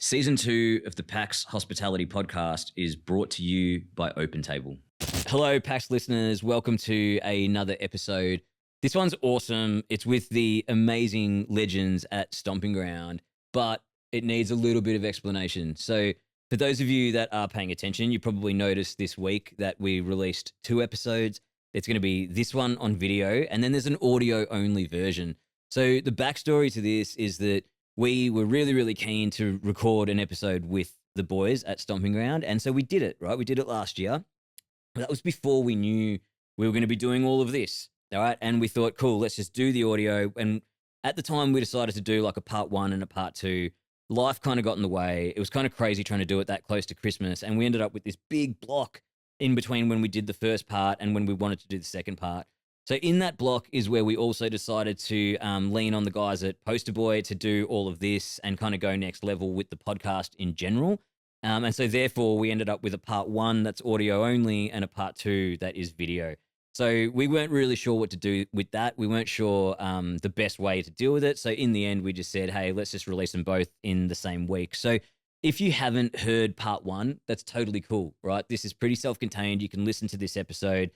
Season 2 of the PAX Hospitality Podcast is brought to you by OpenTable. Hello, PAX listeners. Welcome to another episode. This one's awesome. It's with the amazing legends at Stomping Ground, but it needs a little bit of explanation. So for those of you that are paying attention, you probably noticed this week that we released 2 episodes. It's going to be this one on video, and then there's an audio-only version. So the backstory to this is that we were really, really keen to record an episode with the boys at Stomping Ground. And so we did it, right? We did it last year. That was before we knew we were going to be doing all of this, all right? And we thought, cool, let's just do the audio. And at the time, we decided to do like a part 1 and a part 2. Life kind of got in the way. It was kind of crazy trying to do it that close to Christmas. And we ended up with this big block in between when we did the first part and when we wanted to do the second part. So in that block is where we also decided to lean on the guys at Poster Boy to do all of this and kind of go next level with the podcast in general. And so therefore we ended up with a part 1 that's audio only and a part 2 that is video. So we weren't really sure what to do with that. We weren't sure the best way to deal with it. So in the end, we just said, hey, let's just release them both in the same week. So if you haven't heard part 1, that's totally cool, right? This is pretty self-contained. You can listen to this episode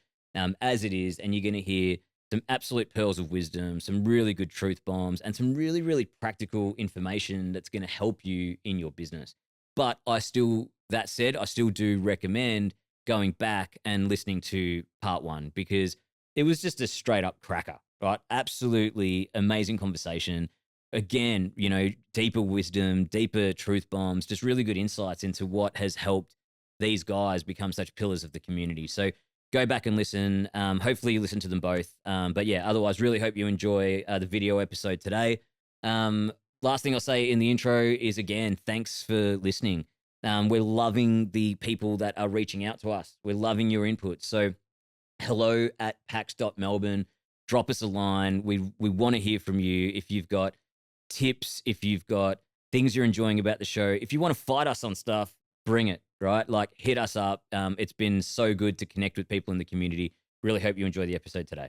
as it is, and you're going to hear some absolute pearls of wisdom, some really good truth bombs, and some really, really practical information that's going to help you in your business. But that said, I still do recommend going back and listening to part 1 because it was just a straight up cracker, right? Absolutely amazing conversation. Again, you know, deeper wisdom, deeper truth bombs, just really good insights into what has helped these guys become such pillars of the community. So go back and listen. Hopefully you listen to them both. But yeah, otherwise, really hope you enjoy the video episode today. Last thing I'll say in the intro is, again, thanks for listening. We're loving the people that are reaching out to us. We're loving your input. So hello@pax.melbourne. Drop us a line. We want to hear from you. If you've got tips, if you've got things you're enjoying about the show, if you want to fight us on stuff, bring it. Right? Like, hit us up. It's been so good to connect with people in the community. Really hope you enjoy the episode today.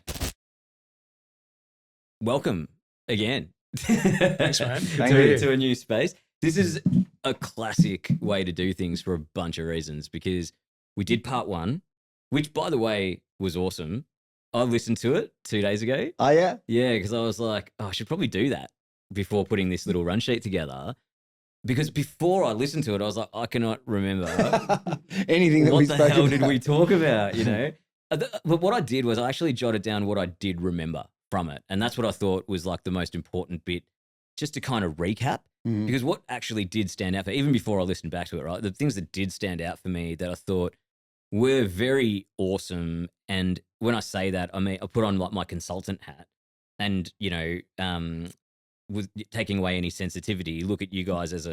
Welcome again. Thanks, man. to a new space. This is a classic way to do things for a bunch of reasons because we did part 1, which, by the way, was awesome. I listened to it 2 days ago. Oh, yeah? Yeah, because I was like, oh, I should probably do that before putting this little run sheet together. Because before I listened to it, I was like, I cannot remember anything that what the hell did we talk about, you know? But what I did was I actually jotted down what I did remember from it. And that's what I thought was like the most important bit, just to kind of recap. Mm-hmm. Because what actually did stand out, even before I listened back to it, right? The things that did stand out for me that I thought were very awesome. And when I say that, I mean, I put on like my consultant hat and, you know, with taking away any sensitivity, look at you guys as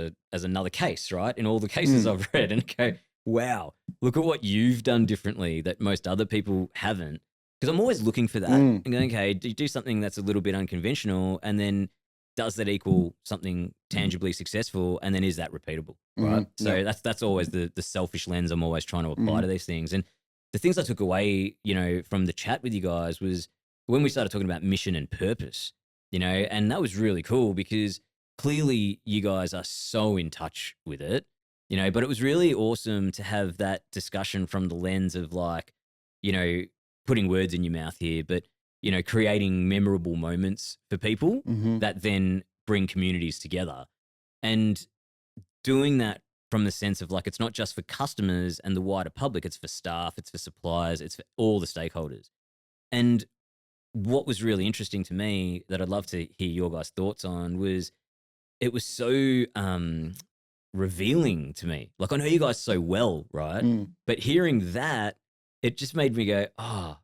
another case, right? In all the cases I've read and go, wow, look at what you've done differently that most other people haven't. Because I'm always looking for that and going, okay, do you do something that's a little bit unconventional and then does that equal something tangibly successful? And then is that repeatable, right? So that's always the selfish lens I'm always trying to apply to these things. And the things I took away, you know, from the chat with you guys was when we started talking about mission and purpose, you know, and that was really cool because clearly you guys are so in touch with it, you know, but it was really awesome to have that discussion from the lens of like, you know, putting words in your mouth here, but, you know, creating memorable moments for people that then bring communities together and doing that from the sense of like, it's not just for customers and the wider public, it's for staff, it's for suppliers, it's for all the stakeholders. And what was really interesting to me that I'd love to hear your guys' thoughts on was it was so revealing to me. Like, I know you guys so well, right? But hearing that, it just made me go, oh,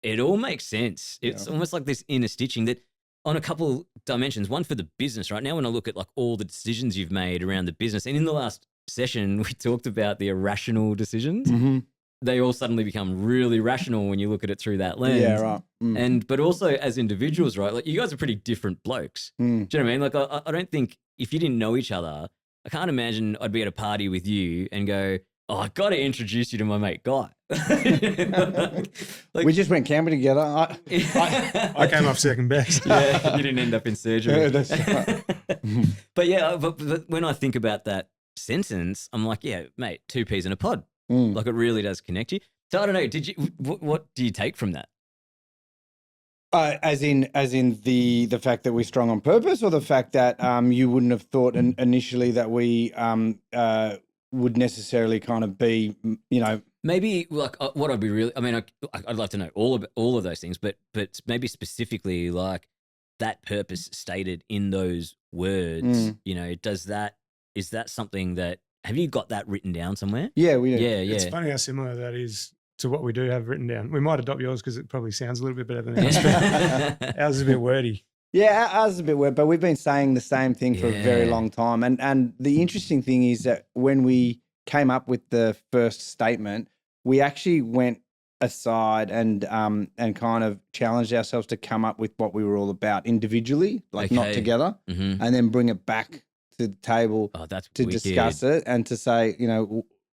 it all makes sense. It's almost like this inner stitching that on a couple dimensions, one for the business right now, when I look at like all the decisions you've made around the business. And in the last session, we talked about the irrational decisions. They all suddenly become really rational when you look at it through that lens. Yeah, right. And, but also as individuals, right? Like, you guys are pretty different blokes. Do you know what I mean? Like, I don't think if you didn't know each other, I can't imagine I'd be at a party with you and go, oh, I got to introduce you to my mate Guy. We just went camping together. I came off second best. Yeah, you didn't end up in surgery. Yeah, that's right. But yeah, but when I think about that sentence, I'm like, yeah, mate, 2 peas in a pod. Mm. Like it really does connect you. So I don't know. Did you? What do you take from that? As in the fact that we're strong on purpose, or the fact that you wouldn't have thought initially that we would necessarily kind of be, Maybe like what I'd be really. I mean, I'd love to know all of those things, but maybe specifically like that purpose stated in those words. You know, is that something that have you got that written down somewhere? Yeah, we do. Yeah. It's funny how similar that is to what we do have written down. We might adopt yours because it probably sounds a little bit better than ours. But ours is a bit wordy. Yeah, ours is a bit weird, but we've been saying the same thing for a very long time. And the interesting thing is that when we came up with the first statement, we actually went aside and kind of challenged ourselves to come up with what we were all about individually, like not together, and then bring it back to the table to discuss it and to say,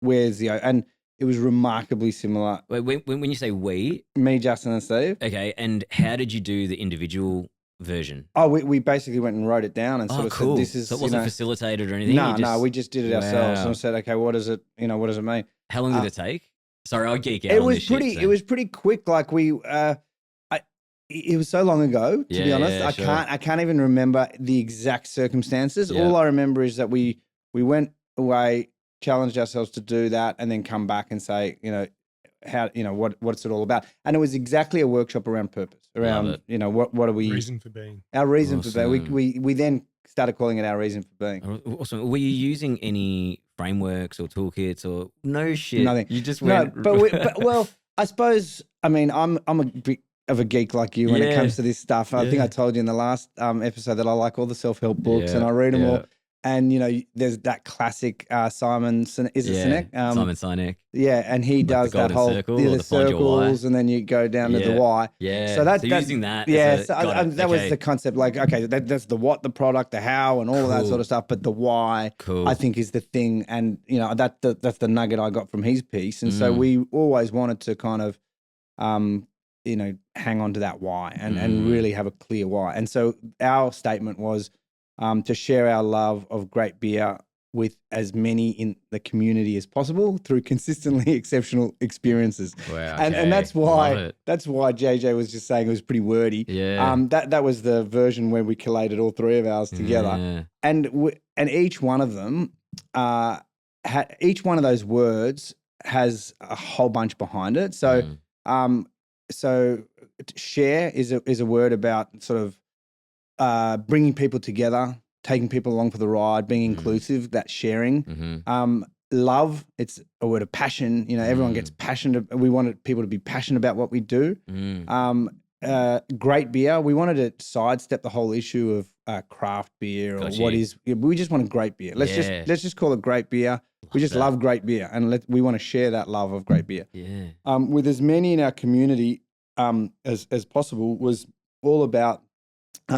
where's the and it was remarkably similar. Wait, when you say we, me, Justin, and Steve. Okay, and how did you do the individual version? Oh, we basically went and wrote it down and sort of said, "This is." So it wasn't facilitated or anything. No, we just did it ourselves and said, "Okay, what does it? What does it mean?" How long did it take? Sorry, I geek out. It was pretty. It was pretty quick. Like it was so long ago. To be honest, I can't even remember the exact circumstances. All I remember is that we went away, challenged ourselves to do that, and then come back and say, how, what's it all about? And it was exactly a workshop around purpose, around, what are we? Reason for being. Our reason for being. We then started calling it our reason for being. Awesome. Were you using any frameworks or toolkits or no shit? Nothing. You just went. No, but I suppose, I mean, I'm a bit of a geek like you when it comes to this stuff. I think I told you in the last episode that I like all the self-help books and I read them all. And, there's that classic Simon, is it Sinek? Simon Sinek. Yeah, and he does that whole the circles and then you go down to the why. Yeah, so that's using that. Yeah, that was the concept. Like, okay, that's the what, the product, the how, and all of that sort of stuff. But the why, I think, is the thing. And, that's the nugget I got from his piece. And so we always wanted to kind of, hang on to that why and really have a clear why. And so our statement was, to share our love of great beer with as many in the community as possible through consistently exceptional experiences. Wow, and that's why JJ was just saying it was pretty wordy. Yeah. That was the version where we collated all three of ours together. And each one of them, each one of those words has a whole bunch behind it. So, so share is a word about sort of bringing people together, taking people along for the ride, being inclusive, that sharing. Love, it's a word of passion. Everyone gets passionate. We wanted people to be passionate about what we do. Great beer, we wanted to sidestep the whole issue of craft beer or what is. We just wanted great beer. Let's just call it great beer. We just love great beer, and we want to share that love of great beer. With as many in our community as possible was all about.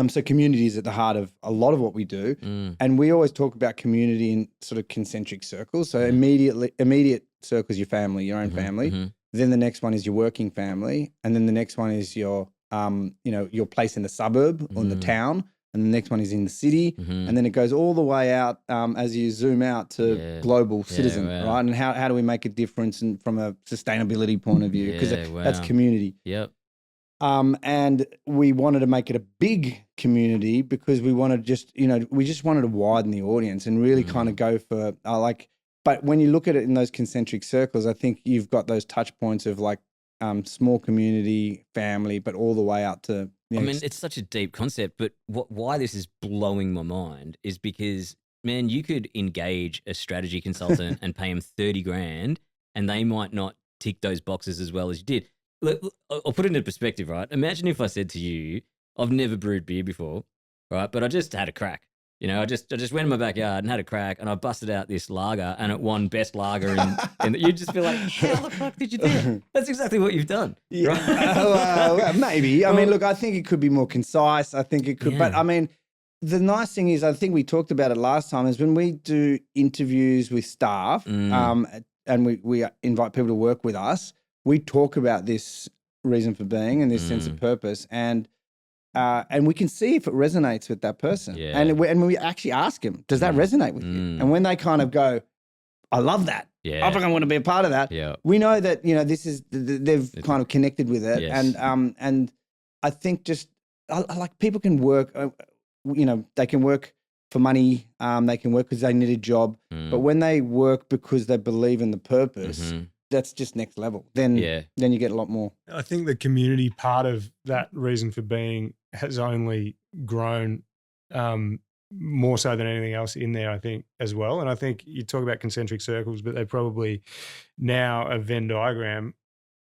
So community is at the heart of a lot of what we do. And we always talk about community in sort of concentric circles. So immediate circles, your family, your own family. Then the next one is your working family. And then the next one is your, your place in the suburb or in the town. And the next one is in the city. And then it goes all the way out as you zoom out to global citizen, right? And how do we make a difference from a sustainability point of view? Because that's community. And we wanted to make it a big community because we wanted we just wanted to widen the audience and really kind of go for but when you look at it in those concentric circles, I think you've got those touch points of like small community, family, but all the way out to. I mean, it's such a deep concept, but why this is blowing my mind is because, man, you could engage a strategy consultant and pay him 30 grand and they might not tick those boxes as well as you did. Look, I'll put it into perspective, right? Imagine if I said to you, I've never brewed beer before, right? But I just had a crack. I just went in my backyard and had a crack and I busted out this lager and it won best lager and you'd just be like, how the fuck did you do that? That's exactly what you've done. Yeah. Right? Maybe. I mean, look, I think it could be more concise. I think it could, but I mean, the nice thing is, I think we talked about it last time, is when we do interviews with staff and we invite people to work with us, we talk about this reason for being and this sense of purpose. And and we can see if it resonates with that person. Yeah. And we actually ask them, does that resonate with you? And when they kind of go, I love that. Yeah. I think I want to be a part of that. Yeah. We know that, this is, they've kind of connected with it. Yes. And I think just like people can work, they can work for money. They can work because they need a job. But when they work because they believe in the purpose, that's just next level. Then you get a lot more. I think the community part of that reason for being has only grown more so than anything else in there, I think, as well. And I think you talk about concentric circles, but they're probably now a Venn diagram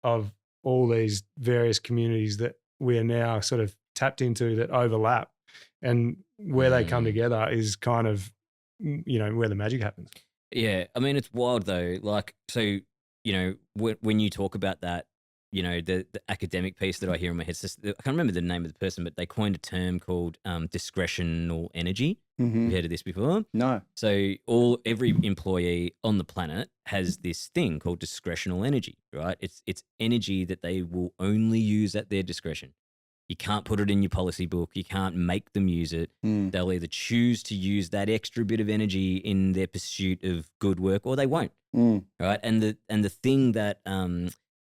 of all these various communities that we are now sort of tapped into that overlap. And where they come together is kind of, where the magic happens. Yeah. I mean, it's wild though. Like, so, when you talk about that, the academic piece that I hear in my head, I can't remember the name of the person, but they coined a term called discretional energy. Have you heard of this before? No. So every employee on the planet has this thing called discretional energy, right? It's energy that they will only use at their discretion. You can't put it in your policy book. You can't make them use it. They'll either choose to use that extra bit of energy in their pursuit of good work, or they won't. Right? And the thing that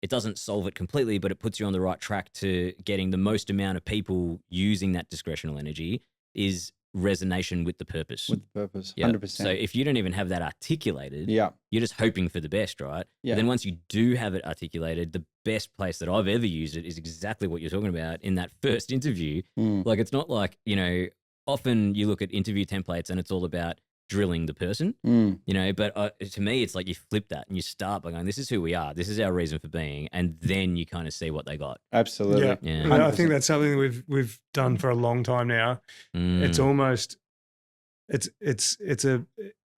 it doesn't solve it completely, but it puts you on the right track to getting the most amount of people using that discretional energy is resonation with the purpose. With the purpose, Yeah. 100%. So if you don't even have that articulated, Yeah. you're just hoping for the best, right? Yeah. But then once you do have it articulated, the best place that I've ever used it is exactly what you're talking about in that first interview. Like, it's not like, often you look at interview templates and it's all about drilling the person, but to me, it's like you flip that and you start by going, this is who we are. This is our reason for being. And then you kind of see what they got. Absolutely. Yeah. And I think that's something that we've done for a long time now. It's almost, it's a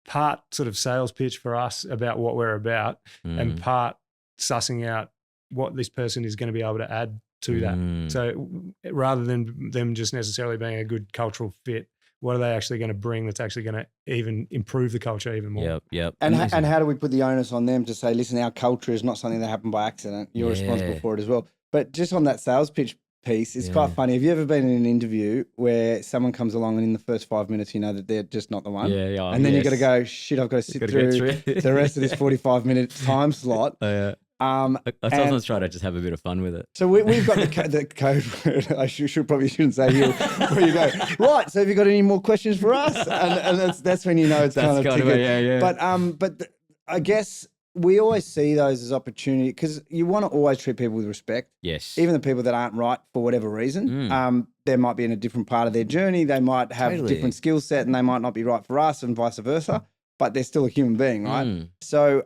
part sort of sales pitch for us about what we're about and part sussing out what this person is going to be able to add to that. So rather than them just necessarily being a good cultural fit, what are they actually going to bring that's actually going to even improve the culture even more? Yep. And how do we put the onus on them to say, listen, our culture is not something that happened by accident. You're responsible for it as well. But just on that sales pitch piece, it's quite funny. Have you ever been in an interview where someone comes along and in the first 5 minutes, you know that they're just not the one? Yeah. And then you got to go, shit, I've got to sit through the rest of this 45-minute time slot. I sometimes try to just have a bit of fun with it. So we've got the code word. I probably shouldn't say here where you go. Right. So have you got any more questions for us? And that's when you know it's kind of yeah. But I guess we always see those as opportunity because you want to always treat people with respect. Yes. Even the people that aren't right for whatever reason. They might be in a different part of their journey. They might have a different skill set and they might not be right for us and vice versa. But they're still a human being, right? So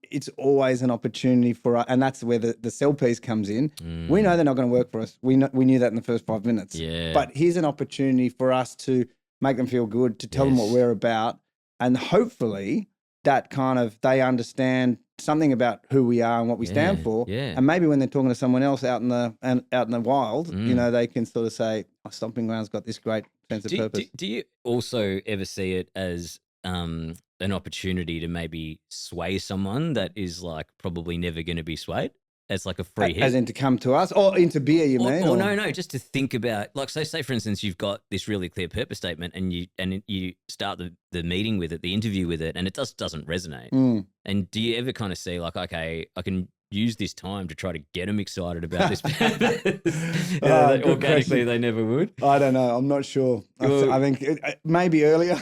it's always an opportunity for us, and that's where the sell piece comes in. We know they're not going to work for us. We knew that in the first 5 minutes. Yeah. But here's an opportunity for us to make them feel good, to tell them what we're about, and hopefully that kind of they understand something about who we are and what we stand for. Yeah. And maybe when they're talking to someone else out in the wild, they can sort of say, oh, Stomping Ground's got this great sense of purpose. Do you also ever see it as an opportunity to maybe sway someone that is like probably never going to be swayed as like a free hit? As in to come to us or into beer, you mean? Or no, just to think about, like, say for instance, you've got this really clear purpose statement and you start the meeting with it, the interview with it, and it just doesn't resonate. And do you ever kind of see like, okay, I can use this time to try to get them excited about this purpose? Organically, they never would. I don't know. I'm not sure. I think maybe earlier.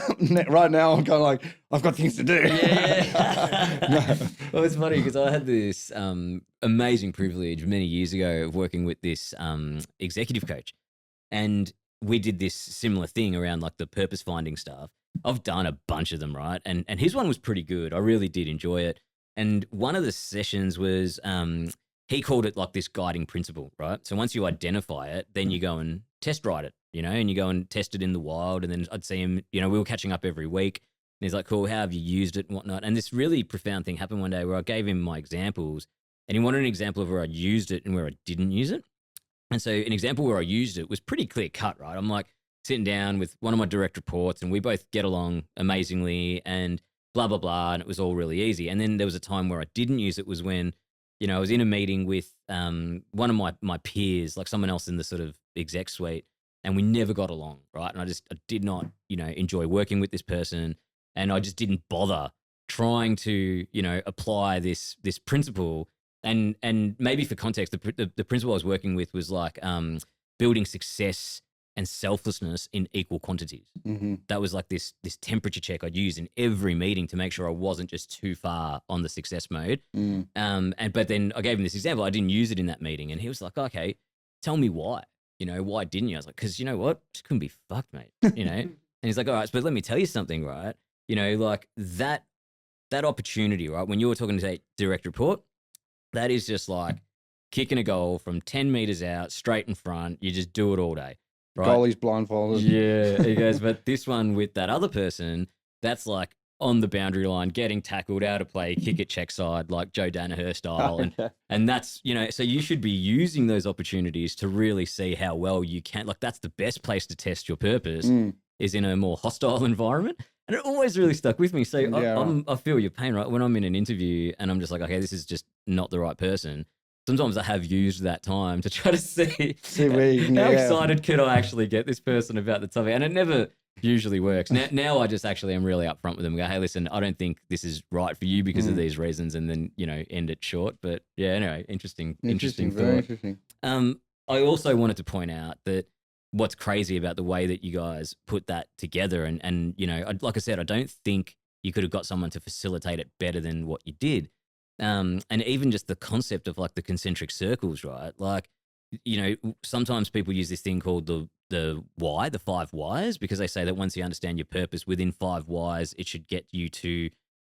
Right now, I'm kind of like, I've got things to do. No. Well, it's funny because I had this amazing privilege many years ago of working with this executive coach, and we did this similar thing around like the purpose finding stuff. I've done a bunch of them, right? And his one was pretty good. I really did enjoy it. And one of the sessions was, he called it like this guiding principle, right? So once you identify it, then you go and test ride it, and you go and test it in the wild. And then I'd see him, we were catching up every week. And he's like, cool, how have you used it and whatnot? And this really profound thing happened one day where I gave him my examples and he wanted an example of where I used it and where I didn't use it. And so an example where I used it was pretty clear cut, right? I'm like sitting down with one of my direct reports and we both get along amazingly and blah, blah, blah. And it was all really easy. And then there was a time where I didn't use it was when, I was in a meeting with one of my peers, like someone else in the sort of exec suite. and we never got along, right? And I did not, enjoy working with this person, and I just didn't bother trying to, apply this principle. And maybe for context, the principle I was working with was like building success and selflessness in equal quantities. Mm-hmm. That was like this temperature check I'd use in every meeting to make sure I wasn't just too far on the success mode. But then I gave him this example. I didn't use it in that meeting, and he was like, "Okay, tell me why. Why didn't you?" I was like, "Because you know what, just couldn't be fucked, mate." And he's like, "All right, but let me tell you something, right? Like that opportunity, right? When you were talking to say direct report, that is just like kicking a goal from 10 meters out, straight in front. You just do it all day." Right? Goalie's blindfolded. Yeah, he goes, but this one with that other person, that's like on the boundary line, getting tackled, out of play, kick it check side, like Joe Danaher style. And that's, so you should be using those opportunities to really see how well you can. Like that's the best place to test your purpose is in a more hostile environment. And it always really stuck with me. So I feel your pain, right? When I'm in an interview and I'm just like, okay, this is just not the right person. Sometimes I have used that time to try to see how excited could I actually get this person about the topic. And it never usually works. Now I just actually am really upfront with them and go, hey, listen, I don't think this is right for you because of these reasons, and then, end it short. But yeah, anyway, interesting very interesting. I also wanted to point out that what's crazy about the way that you guys put that together and like I said, I don't think you could have got someone to facilitate it better than what you did. And even just the concept of like the concentric circles, right? Like, sometimes people use this thing called the why, the 5 whys, because they say that once you understand your purpose within 5 whys, it should get you to,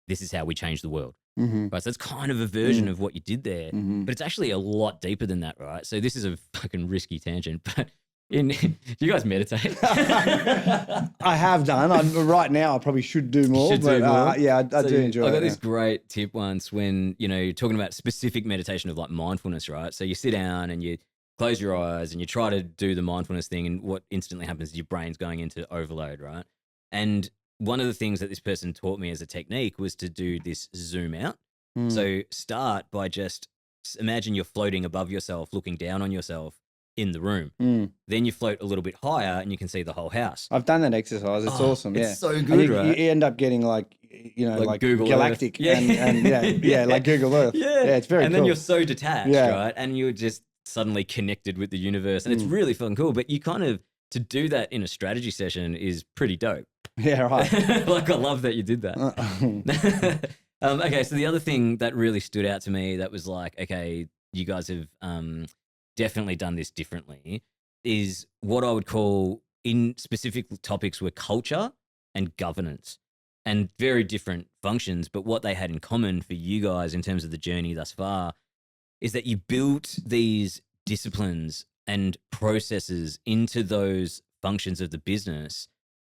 this is how we change the world. Right. So it's kind of a version of what you did there, but it's actually a lot deeper than that, right? So this is a fucking risky tangent, but do you guys meditate? I have done. Right now, I probably should do more. I do enjoy it. I got this great tip once when, you're talking about specific meditation of like mindfulness, right? So you sit down and you close your eyes and you try to do the mindfulness thing, and what instantly happens is your brain's going into overload, right? And one of the things that this person taught me as a technique was to do this zoom out. So start by just imagine you're floating above yourself, looking down on yourself in the room. Then you float a little bit higher and you can see the whole house. I've done that exercise. It's awesome. Yeah. It's so good, right? You end up getting like Google galactic Earth. and like Google Earth. Yeah, it's very cool. And then you're so detached, right? And you're just suddenly connected with the universe, and it's really fucking cool. But you kind of, to do that in a strategy session is pretty dope. Yeah, right. Like I love that you did that. Okay, so the other thing that really stood out to me that was like, okay, you guys have definitely done this differently, is what I would call, in specific topics, were culture and governance, and very different functions. But what they had in common for you guys in terms of the journey thus far is that you built these disciplines and processes into those functions of the business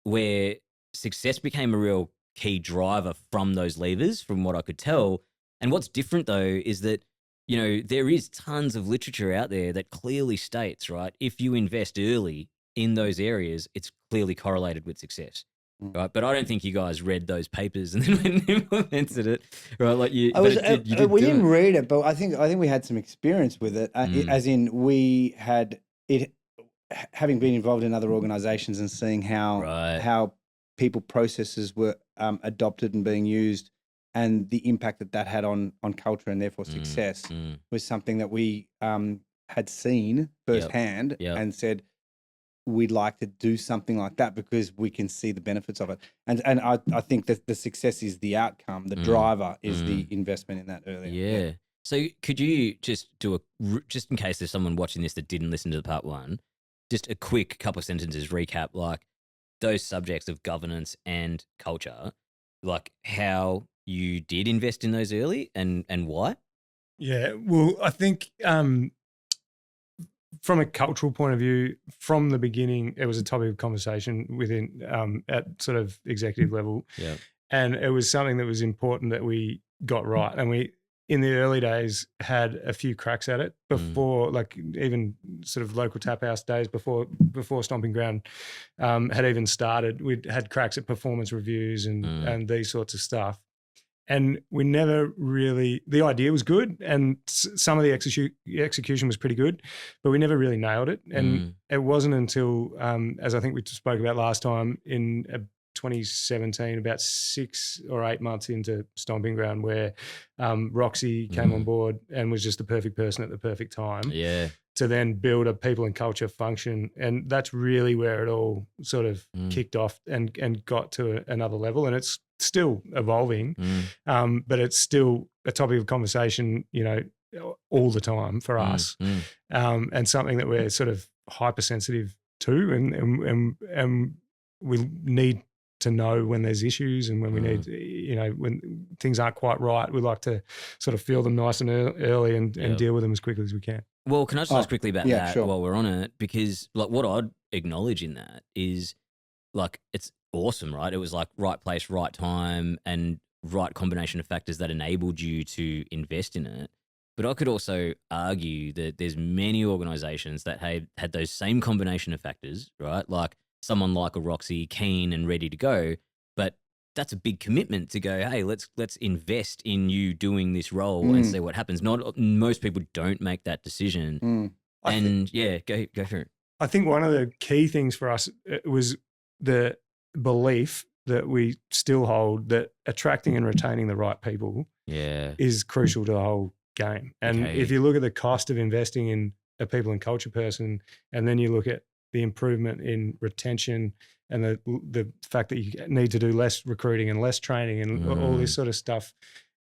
where success became a real key driver from those levers, from what I could tell. And what's different though is that, there is tons of literature out there that clearly states, right, if you invest early in those areas, it's clearly correlated with success. Right, but I don't think you guys read those papers and then implemented it, right? Like you didn't read it, but I think we had some experience with it, as in we had it, having been involved in other organisations and seeing how people processes were adopted and being used, and the impact that had on culture and therefore success was something that we had seen firsthand and said, we'd like to do something like that because we can see the benefits of it. And I think that the success is the outcome. The driver is the investment in that earlier. Yeah. So could you just do just in case there's someone watching this that didn't listen to the part 1, just a quick couple of sentences recap, like those subjects of governance and culture, like how you did invest in those early and why? Yeah. Well, I think, from a cultural point of view, from the beginning, it was a topic of conversation within at sort of executive level. Yeah. And it was something that was important that we got right. And we, in the early days, had a few cracks at it before, like even sort of Local Taphouse days before Stomping Ground had even started. We'd had cracks at performance reviews and these sorts of stuff. And we never really, the idea was good and some of the execution was pretty good, but we never really nailed it. And it wasn't until, as I think we spoke about last time, in 2017, about 6 or 8 months into Stomping Ground, where Roxy came on board and was just the perfect person at the perfect time. Yeah. To then build a people and culture function. And that's really where it all sort of kicked off and got to another level. And it's still evolving, but it's still a topic of conversation, you know, all the time for us, and something that we're sort of hypersensitive to, and we need to know when there's issues and when we need, you know, when things aren't quite right, we like to sort of feel them nice and early and deal with them as quickly as we can. Well, can I just ask quickly about that sure. while we're on it? Because like what I'd acknowledge in that is like it's awesome, right? It was like right place, right time, and right combination of factors that enabled you to invest in it. But I could also argue that there's many organizations that had those same combination of factors, right? Like someone like a Roxy, keen and ready to go, but that's a big commitment to go, hey, let's invest in you doing this role and see what happens. Most people don't make that decision. Go for it. I think one of the key things for us was the belief that we still hold that attracting and retaining the right people is crucial to the whole game. And if you look at the cost of investing in a people and culture person, and then you look at the improvement in retention and the fact that you need to do less recruiting and less training and all this sort of stuff,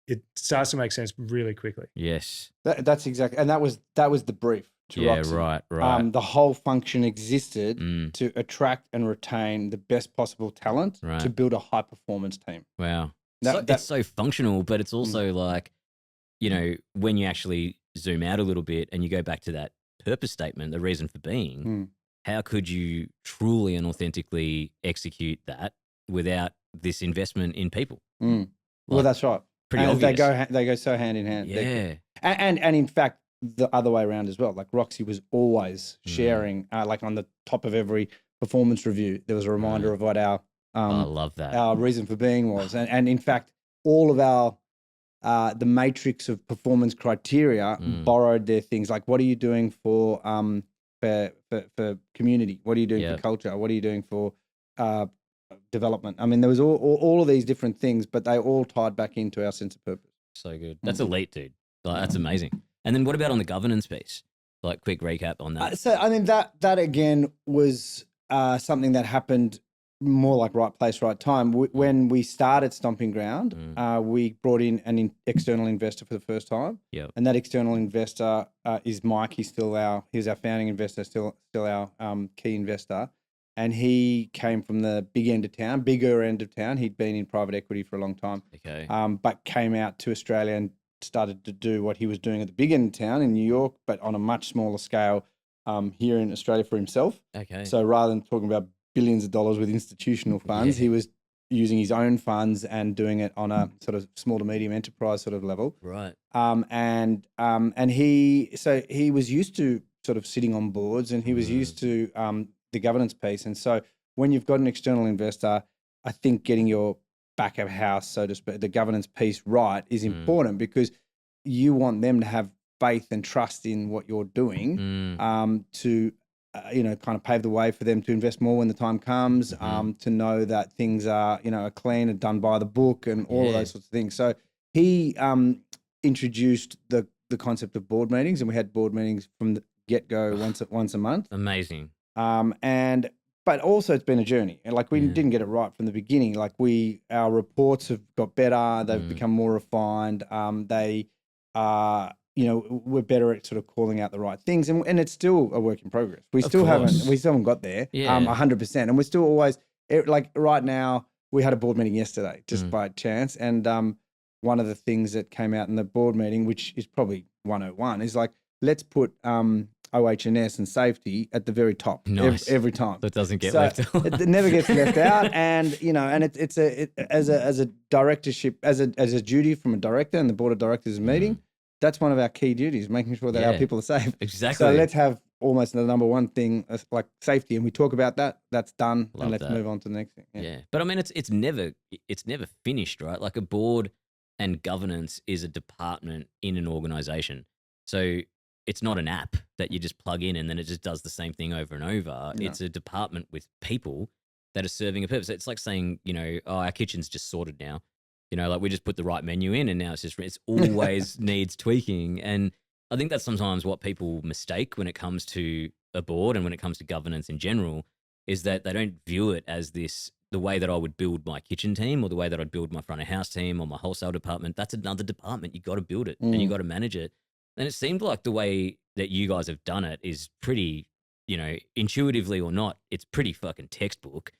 it starts to make sense really quickly. Yes. That's exactly, and that was the brief to Roxy. Right. The whole function existed to attract and retain the best possible talent to build a high performance team. Wow. It's so functional, but it's also like, you know, when you actually zoom out a little bit and you go back to that purpose statement, the reason for being, how could you truly and authentically execute that without this investment in people? Well, that's right. Pretty and obvious. They go so hand in hand. Yeah. And in fact, the other way around as well. Like Roxy was always sharing, like on the top of every performance review, there was a reminder of what our I love that. Our reason for being was, and in fact, all of our the matrix of performance criteria borrowed their things. Like, what are you doing for community? What are you doing for culture? What are you doing for development? I mean, there was all of these different things, but they all tied back into our sense of purpose. So good. That's elite, dude. Like, that's amazing. And then what about on the governance piece? Like, quick recap on that. So I mean, that again was something that happened more like right place, right time. When we started Stomping Ground, we brought in an external investor for the first time. Yep. And that external investor is Mike. He's our founding investor, still our key investor. And he came from the bigger end of town. He'd been in private equity for a long time. Okay. But came out to Australia and started to do what he was doing at the big end of town in New York, but on a much smaller scale here in Australia for himself. Okay. So rather than talking about billions of dollars with institutional funds, he was using his own funds and doing it on a sort of small to medium enterprise sort of level. Right. And he was used to sort of sitting on boards, and he was used to the governance piece. And so when you've got an external investor, I think getting your back of house, so to speak, the governance piece right is important, because you want them to have faith and trust in what you're doing to kind of pave the way for them to invest more when the time comes, to know that things are, are clean and done by the book and all of those sorts of things. So he introduced the concept of board meetings, and we had board meetings from the get-go once a month. Amazing. But also it's been a journey. And like we didn't get it right from the beginning. Like our reports have got better. They've become more refined. They are, we're better at sort of calling out the right things. And it's still a work in progress. We still haven't got there 100%. And we're still always, like right now, we had a board meeting yesterday just by chance. And one of the things that came out in the board meeting, which is probably 101, is like, let's put OH&S and safety at the very top every time. That doesn't get left out. It never gets left out. And, and it's as a directorship, as a duty from a director, and the board of directors is meeting, that's one of our key duties, making sure that our people are safe. Exactly. So let's have almost the number one thing, like safety, and we talk about that. That's done. Love and let's that. move on to the next thing. Yeah. But I mean, it's never finished, right? Like a board and governance is a department in an organization. So it's not an app that you just plug in and then it just does the same thing over and over. No. It's a department with people that are serving a purpose. It's like saying, our kitchen's just sorted now. Like we just put the right menu in and now it's always needs tweaking. And I think that's sometimes what people mistake when it comes to a board and when it comes to governance in general, is that they don't view it as the way that I would build my kitchen team or the way that I'd build my front of house team or my wholesale department. That's another department. You got to build it and you got to manage it. And it seemed like the way that you guys have done it is pretty, intuitively or not, it's pretty fucking textbook.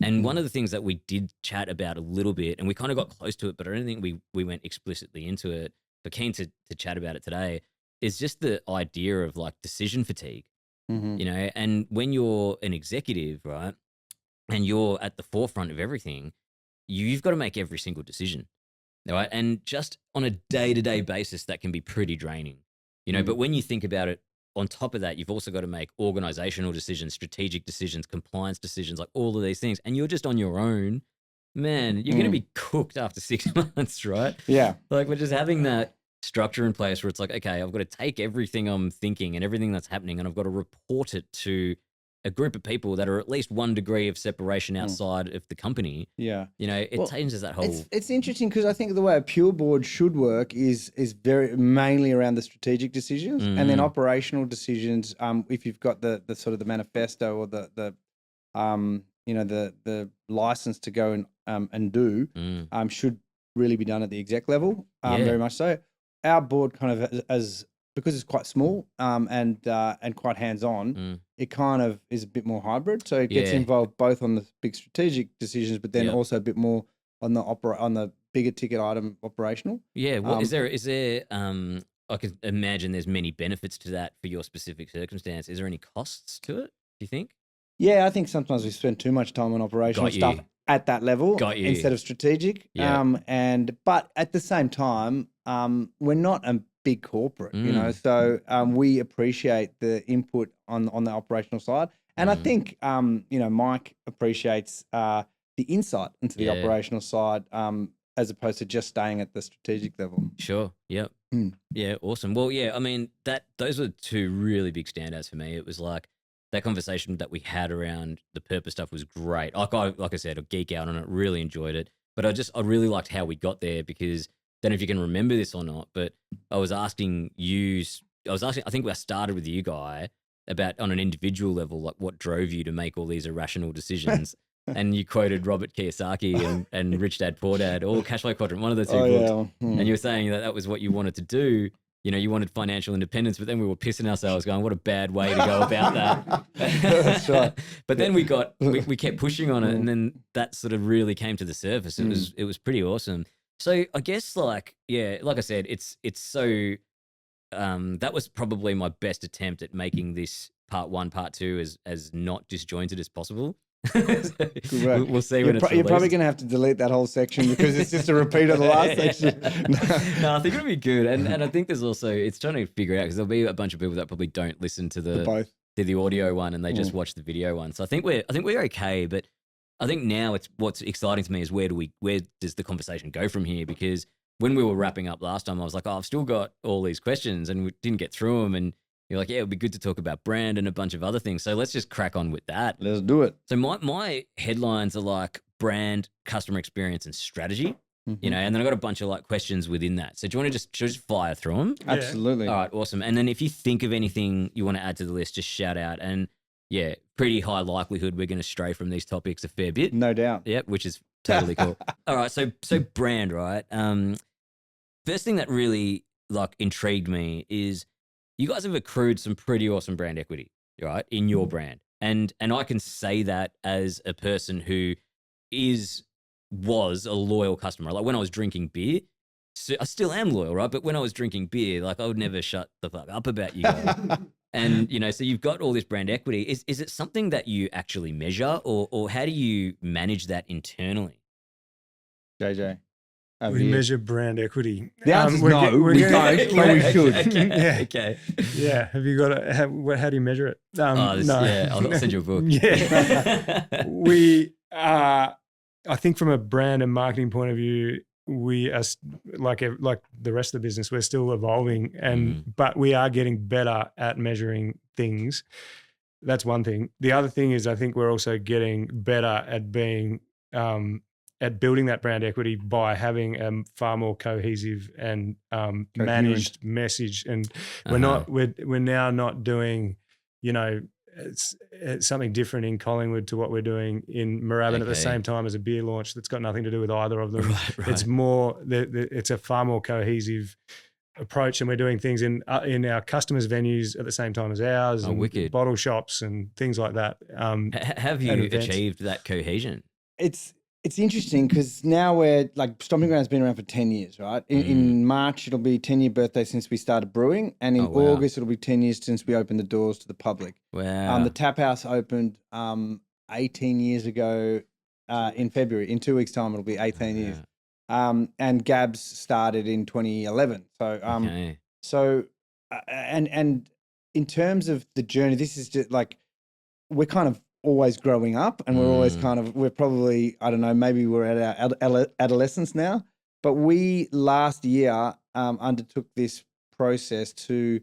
And one of the things that we did chat about a little bit, and we kind of got close to it, but I don't think we went explicitly into it, but keen to chat about it today, is just the idea of like decision fatigue, and when you're an executive, right, and you're at the forefront of everything, you've got to make every single decision, right? And just on a day-to-day basis, that can be pretty draining, but when you think about it, on top of that, you've also got to make organizational decisions, strategic decisions, compliance decisions, like all of these things. And you're just on your own, man, you're going to be cooked after 6 months, right? Yeah. Like we're just having that structure in place where it's like, okay, I've got to take everything I'm thinking and everything that's happening and I've got to report it to a group of people that are at least 1 degree of separation outside of the company. Yeah. It changes that whole... It's interesting because I think the way a pure board should work is very mainly around the strategic decisions and then operational decisions. If you've got the sort of the manifesto or the license to go and do should really be done at the exec level, very much so. Our board kind of because it's quite small and quite hands-on, it kind of is a bit more hybrid. So it gets involved both on the big strategic decisions, but then also a bit more on the bigger ticket item operational. Yeah. Well, is there? I can imagine there's many benefits to that for your specific circumstance. Is there any costs to it, do you think? Yeah, I think sometimes we spend too much time on operational stuff at that level instead of strategic. Yeah. But at the same time, we're not a big corporate, so we appreciate the input on the operational side. And I think, Mike appreciates the insight into the operational side as opposed to just staying at the strategic level. Sure. Yep. Yeah. Awesome. Well, yeah, I mean, those were 2 really big standouts for me. It was like that conversation that we had around the purpose stuff was great. Like I said, I geek out on it, really enjoyed it, but I really liked how we got there because I don't know if you can remember this or not, but I think I started with you, Guy, about on an individual level, like what drove you to make all these irrational decisions. And you quoted Robert Kiyosaki and Rich Dad Poor Dad, or Cash Flow Quadrant, one of the 2 books. Yeah. And you were saying that was what you wanted to do. You wanted financial independence, but then we were pissing ourselves going, what a bad way to go about that. That's right. But then we kept pushing on it, and then that sort of really came to the surface. It was pretty awesome. So I guess like I said, it's so, that was probably my best attempt at making this part 1, part 2 as not disjointed as possible. We'll see when it's You're probably going to have to delete that whole section because it's just a repeat of the last section. No, I think it'll be good. And I think there's also, it's trying to figure out because there'll be a bunch of people that probably don't listen to the audio one and they just watch the video one. So I think we're okay, but I think now what's exciting to me is where does the conversation go from here? Because when we were wrapping up last time, I was like, I've still got all these questions and we didn't get through them. And you're like, it'd be good to talk about brand and a bunch of other things. So let's just crack on with that. Let's do it. So my headlines are like brand, customer experience, and strategy. And then I got a bunch of like questions within that. So do you want to just fire through them? Yeah. Absolutely. All right, awesome. And then if you think of anything you want to add to the list, just shout out. And yeah, pretty high likelihood we're going to stray from these topics a fair bit. No doubt. Yep, which is totally cool. All right, so brand, right? First thing that really like intrigued me is you guys have accrued some pretty awesome brand equity, right, in your brand. And I can say that as a person who was a loyal customer. Like when I was drinking beer, I still am loyal, right? But when I was drinking beer, like I would never shut the fuck up about you guys. And, so you've got all this brand equity. Is it something that you actually measure or how do you manage that internally? JJ? We measure brand equity. The answer's no, we don't, but we should. Okay. Yeah. Have you got how do you measure it? No. Yeah, I'll send you a book. Yeah. We I think from a brand and marketing point of view, we are like the rest of the business, we're still evolving, but we are getting better at measuring things. That's one thing. The other thing is, I think we're also getting better at being at building that brand equity by having a far more cohesive and managed message. And we're now not doing, it's something different in Collingwood to what we're doing in Moorabbin at the same time as a beer launch that's got nothing to do with either of them. Right. It's more, it's a far more cohesive approach, and we're doing things in our customers' venues at the same time as ours, and wicked. Bottle shops and things like that. Have you achieved that cohesion? It's interesting because now we're like Stomping Ground's been around for 10 years, right? In March, it'll be 10-year birthday since we started brewing. And in August, it'll be 10 years since we opened the doors to the public. Wow. The Tap House opened 18 years ago in February. In 2 weeks' time, it'll be 18 years. And Gabs started in 2011. So, and in terms of the journey, this is just like, we're kind of always growing up, and we're always we're probably, I don't know, maybe we're at our adolescence now, but we last year undertook this process to,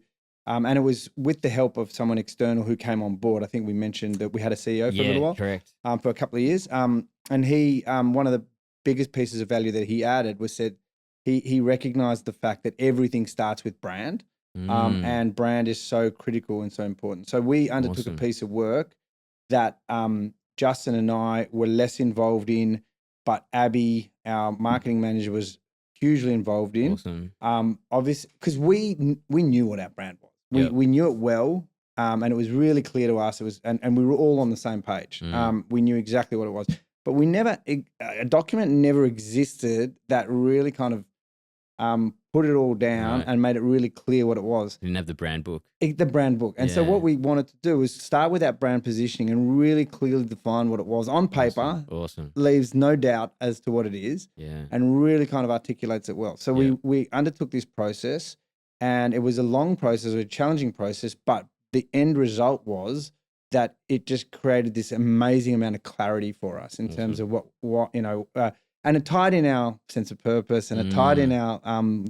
and it was with the help of someone external who came on board. I think we mentioned that we had a CEO for a little while, correct, for a couple of years. And he, one of the biggest pieces of value that he added was said he recognized the fact that everything starts with brand, and brand is so critical and so important. So we undertook a piece of work that Justin and I were less involved in, but Abby, our marketing manager, was hugely involved in. Obviously, because we knew what our brand was. We knew it well, and it was really clear to us. It was, and we were all on the same page. We knew exactly what it was, but we never, a document never existed that really kind of put it all down and made it really clear what it was. You didn't have the brand book. The brand book. And so what we wanted to do was start with that brand positioning and really clearly define what it was on paper. Awesome. Leaves no doubt as to what it is. Yeah. And really kind of articulates it well. So we undertook this process, and it was a long process, a challenging process, but the end result was that it just created this amazing amount of clarity for us in terms of what and it tied in our sense of purpose, and it tied in our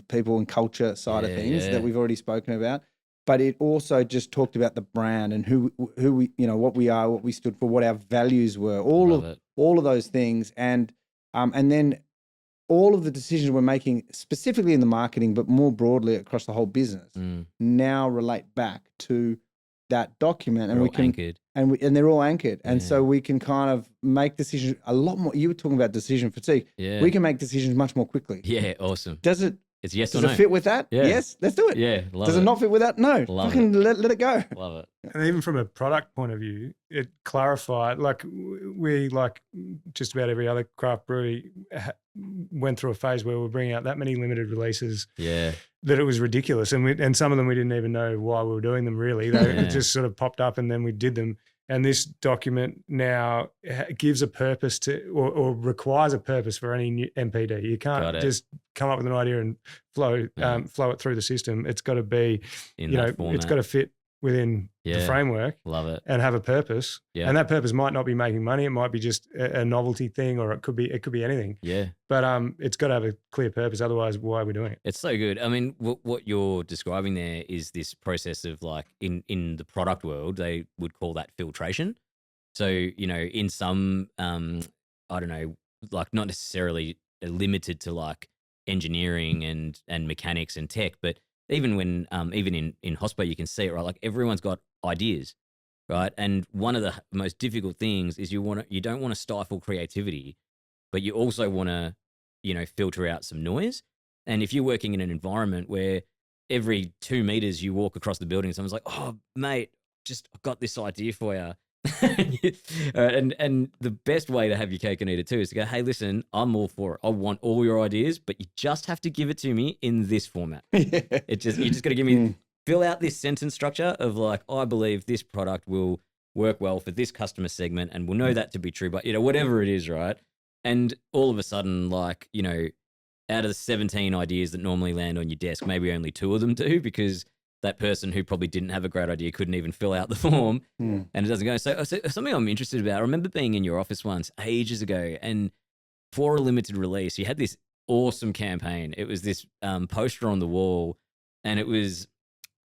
people and culture side of things that we've already spoken about. But it also just talked about the brand and who we, what we are, what we stood for, what our values were, all of those things, and then all of the decisions we're making, specifically in the marketing, but more broadly across the whole business, now relate back to that document, and we can anchored. And they're all anchored, and so we can kind of make decisions a lot more. You were talking about decision fatigue. We can make decisions much more quickly. Yeah, awesome. Does it? It's yes does or no. It fit with that? Yeah. Yes, let's do it. Yeah, does it not fit with that? No. Fucking let it go. Love it. And even from a product point of view, it clarified, like we, like just about every other craft brewery, went through a phase where we're bringing out that many limited releases that it was ridiculous. And some of them we didn't even know why we were doing them really. They just sort of popped up and then we did them. And this document now gives a purpose to, or requires a purpose for any new MPD. You can't just come up with an idea and flow it through the system. It's got to be, it's got to fit within the framework. Love it. And have a purpose. Yeah. And that purpose might not be making money. It might be just a novelty thing, or it could be anything. Yeah. But it's got to have a clear purpose. Otherwise, why are we doing it? It's so good. I mean, what you're describing there is this process of, like, in the product world, they would call that filtration. So, in some, I don't know, like, not necessarily limited to like engineering and mechanics and tech, but even when even in hospo, you can see it, right? Like, everyone's got ideas, right? And one of the most difficult things is you don't want to stifle creativity, but you also want to, filter out some noise. And if you're working in an environment where every 2 meters you walk across the building, someone's like, "Oh, mate, I've got this idea for you." and the best way to have your cake and eat it too is to go, "Hey, listen, I'm all for it. I want all your ideas, but you just have to give it to me in this format." You just got to give me, fill out this sentence structure of, like, "I believe this product will work well for this customer segment, and we'll know that to be true," but whatever it is, right? And all of a sudden, like, out of the 17 ideas that normally land on your desk, maybe only 2 of them do, because that person who probably didn't have a great idea couldn't even fill out the form, and it doesn't go. So something I'm interested about, I remember being in your office once ages ago, and for a limited release, you had this awesome campaign. It was this poster on the wall, and it was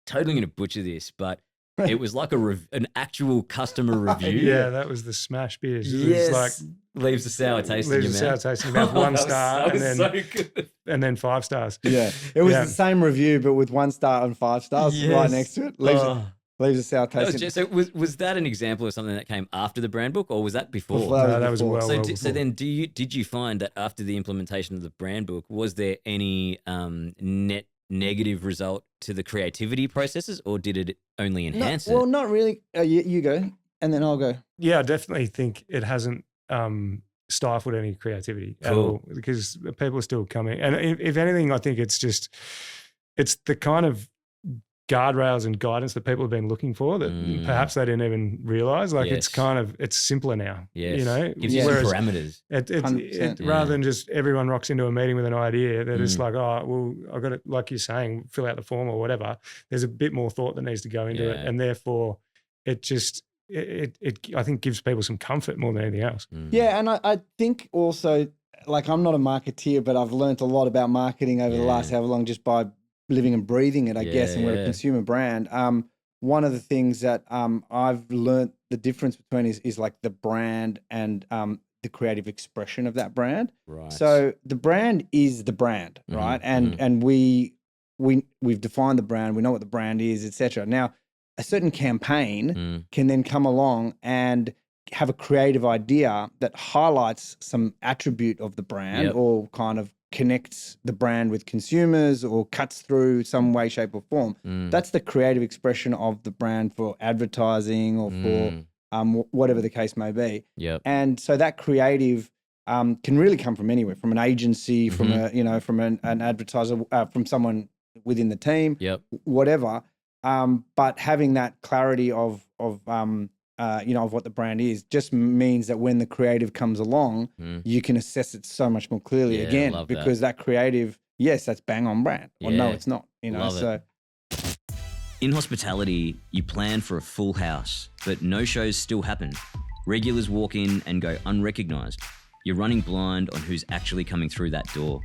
totally going to butcher this, but it was like an actual customer review. Yeah, that was the smash beers. Yes, it was like leaves a sour taste in your mouth. Leaves a sour taste in your mouth. 1 star, and then 5 stars. Yeah, it was the same review, but with 1 star and 5 stars right next to it. Leaves a sour taste. So was that an example of something that came after the brand book, or was that before? No, that was well So before. then, did you find that after the implementation of the brand book, was there any net negative result to the creativity processes, or did it only enhance it? Well, not really. You go, and then I'll go. Yeah, I definitely think it hasn't stifled any creativity at all, because people are still coming. And if anything, I think it's the kind of guardrails and guidance that people have been looking for that perhaps they didn't even realize. Like it's simpler now. Yes. You know, gives you some parameters. Rather than just everyone rocks into a meeting with an idea, they're just like, oh, well, I've got to, like you're saying, fill out the form or whatever. There's a bit more thought that needs to go into it, and therefore it I think gives people some comfort more than anything else. Yeah, and I think also, like, I'm not a marketeer, but I've learned a lot about marketing over the last however long just by living and breathing it, I guess, and we're a consumer brand. One of the things that I've learned the difference between is like the brand and the creative expression of that brand. Right. So the brand is the brand, right? And we've defined the brand. We know what the brand is, etc. Now, a certain campaign can then come along and have a creative idea that highlights some attribute of the brand or kind of connects the brand with consumers or cuts through some way, shape or form. That's the creative expression of the brand for advertising or for whatever the case may be. And so that creative can really come from anywhere, from an agency, from from an advertiser, from someone within the team, whatever. But having that clarity of what the brand is just means that when the creative comes along, you can assess it so much more clearly because that creative, yes, that's bang on brand, or no, it's not. In hospitality, you plan for a full house, but no shows still happen. Regulars walk in and go unrecognised. You're running blind on who's actually coming through that door.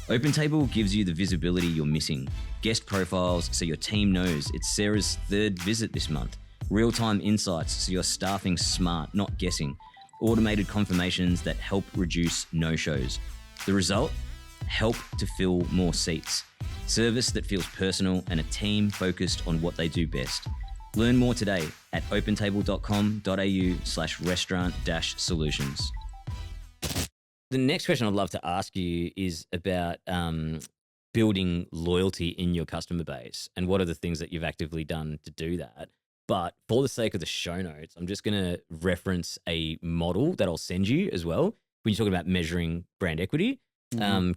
OpenTable gives you the visibility you're missing. Guest profiles so your team knows it's Sarah's 3rd visit this month. Real-time insights so you're staffing smart, not guessing. Automated confirmations that help reduce no-shows. The result? Help to fill more seats. Service that feels personal and a team focused on what they do best. Learn more today at opentable.com.au/restaurant-solutions. The next question I'd love to ask you is about building loyalty in your customer base, and what are the things that you've actively done to do that. But for the sake of the show notes, I'm just going to reference a model that I'll send you as well when you're talking about measuring brand equity.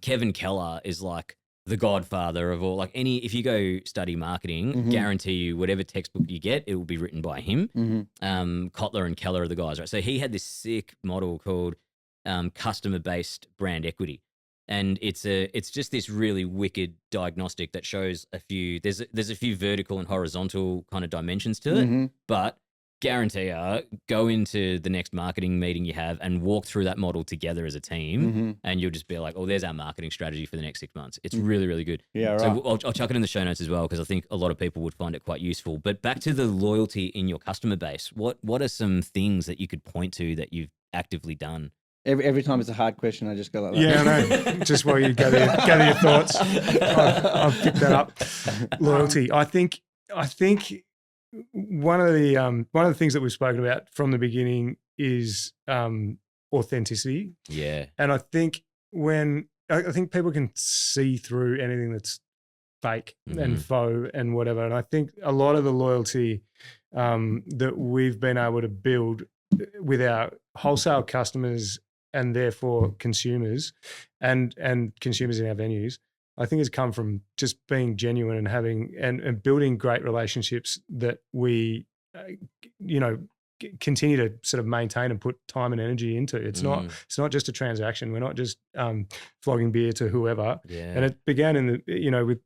Kevin Keller is like the godfather of all, if you go study marketing, guarantee you whatever textbook you get, it will be written by him. Kotler and Keller are the guys, right? So he had this sick model called customer-based brand equity. And it's just this really wicked diagnostic that shows there's a few vertical and horizontal kind of dimensions to it, but guarantee go into the next marketing meeting you have and walk through that model together as a team, and you'll just be like, oh, there's our marketing strategy for the next 6 months. It's really, really good. Yeah, right. So I'll chuck it in the show notes as well, because I think a lot of people would find it quite useful. But back to the loyalty in your customer base, what are some things that you could point to that you've actively done? Every time it's a hard question, I just go like that. Yeah, I know. Just while you gather your thoughts, I've picked that up. Loyalty. I think one of the things that we've spoken about from the beginning is authenticity. Yeah. And I think I think people can see through anything that's fake and faux and whatever. And I think a lot of the loyalty that we've been able to build with our wholesale customers and therefore consumers and consumers in our venues, I think has come from just being genuine and having and building great relationships that we, continue to sort of maintain and put time and energy into. It's not just a transaction. We're not just flogging beer to whoever. Yeah. And it began in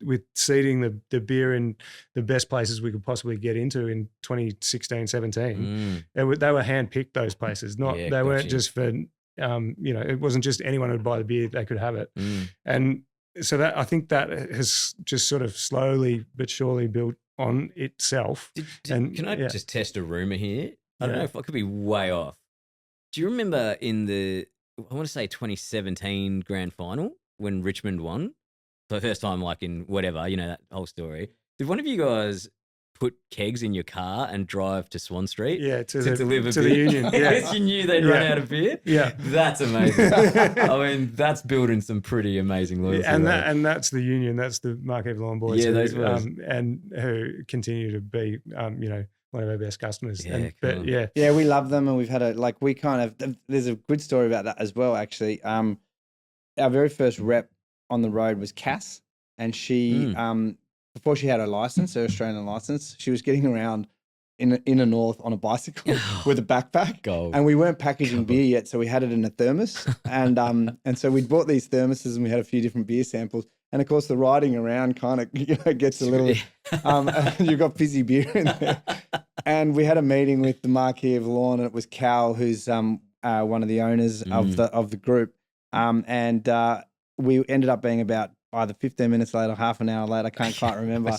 with seeding the beer in the best places we could possibly get into in 2016, 17. They were handpicked, those places. They weren't just for it wasn't just anyone who'd buy the beer, they could have it. And so that, I think that has just sort of slowly but surely built on itself. Can I just test a rumor here? I don't know if I could be way off. Do you remember in the, I want to say 2017 grand final when Richmond won for the first time, like in whatever, that whole story? Did one of you guys put kegs in your car and drive to Swan Street? Yeah, to deliver the beer? Union. Yeah. Because you knew they'd run out of beer? Yeah. That's amazing. I mean, that's building some pretty amazing loyalty. And that's the Union. That's the Marquette Lawn Boys. Yeah, those guys. And who continue to be, one of our best customers. Yeah, Yeah, we love them, and we've had there's a good story about that as well, actually. Our very first rep on the road was Cass, and she, before she had her license, her Australian license, she was getting around in the north on a bicycle with a backpack. And we weren't packaging beer yet, so we had it in a thermos. And so we'd bought these thermoses and we had a few different beer samples. And of course the riding around kind of gets a little you've got fizzy beer in there. And we had a meeting with the Marquis of Lawn, and it was Cal, who's one of the owners of the group. And we ended up being about either 15 minutes later, half an hour later, I can't quite remember.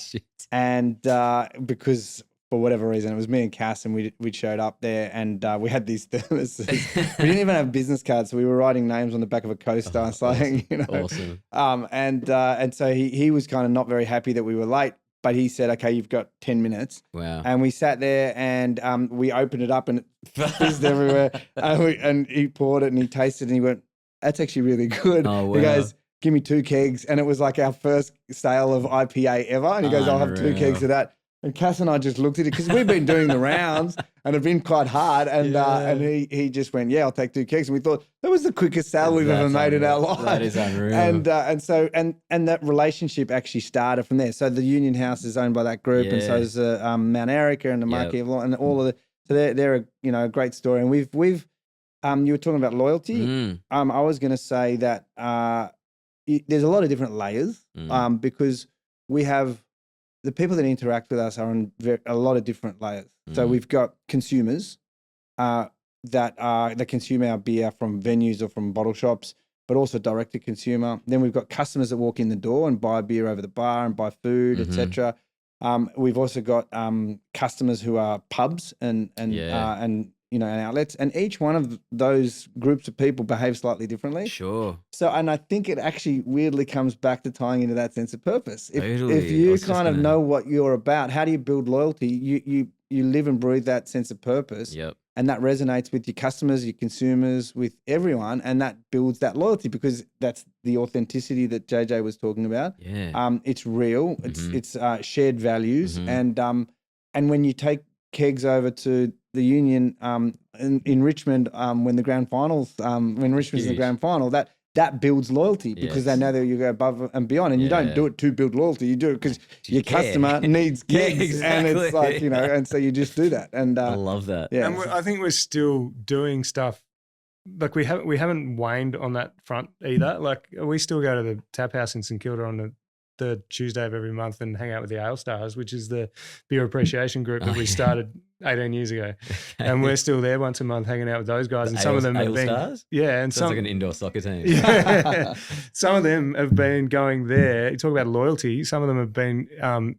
And because for whatever reason, it was me and Cass, and we showed up there, and we had these thermoses. We didn't even have business cards, so we were writing names on the back of a coaster, saying, Awesome. And so he was kind of not very happy that we were late, but he said, "Okay, you've got 10 minutes." Wow. And we sat there, and we opened it up, and it fizzed everywhere. And he poured it, and he tasted it, and he went, "That's actually really good." Oh, wow. He goes, "Give me 2 kegs," and it was like our first sale of IPA ever. And he goes, "I'll have 2 kegs of that." And Cass and I just looked at it because we've been doing the rounds and have been quite hard. And he just went, "Yeah, I'll take 2 kegs." And we thought that was the quickest sale we've ever made in our life. That is unreal. And so that relationship actually started from there. So the Union House is owned by that group, and so is Mount Erica and the Marquis of Lawn and all of the. So they're a great story. And we've you were talking about loyalty. I was going to say that there's a lot of different layers because we have. The people that interact with us are on a lot of different layers. So we've got consumers that consume our beer from venues or from bottle shops, but also direct to consumer. Then we've got customers that walk in the door and buy beer over the bar and buy food, etc. We've also got customers who are pubs and outlets, and each one of those groups of people behave slightly differently. Sure. So, and I think it actually weirdly comes back to tying into that sense of purpose. If you kind of know what you're about, how do you build loyalty? You live and breathe that sense of purpose. Yep. And that resonates with your customers, your consumers, with everyone, and that builds that loyalty because that's the authenticity that JJ was talking about. Yeah. It's real. It's shared values, and when you take kegs over to the Union in Richmond when the grand finals when Richmond's in the grand final, that builds loyalty because they know that you go above and beyond, and you don't do it to build loyalty, you do it because your customer needs kegs. And it's like and so you just do that. And I love that. And I think we're still doing stuff like we haven't waned on that front either. Like we still go to the Tap House in St Kilda on the Tuesday of every month and hang out with the Ale Stars, which is the beer appreciation group that we started 18 years ago. And we're still there once a month hanging out with those guys. And some of them have been, Stars? Yeah. And sounds like an indoor soccer team. Yeah. Some of them have been going there. You talk about loyalty. Some of them have been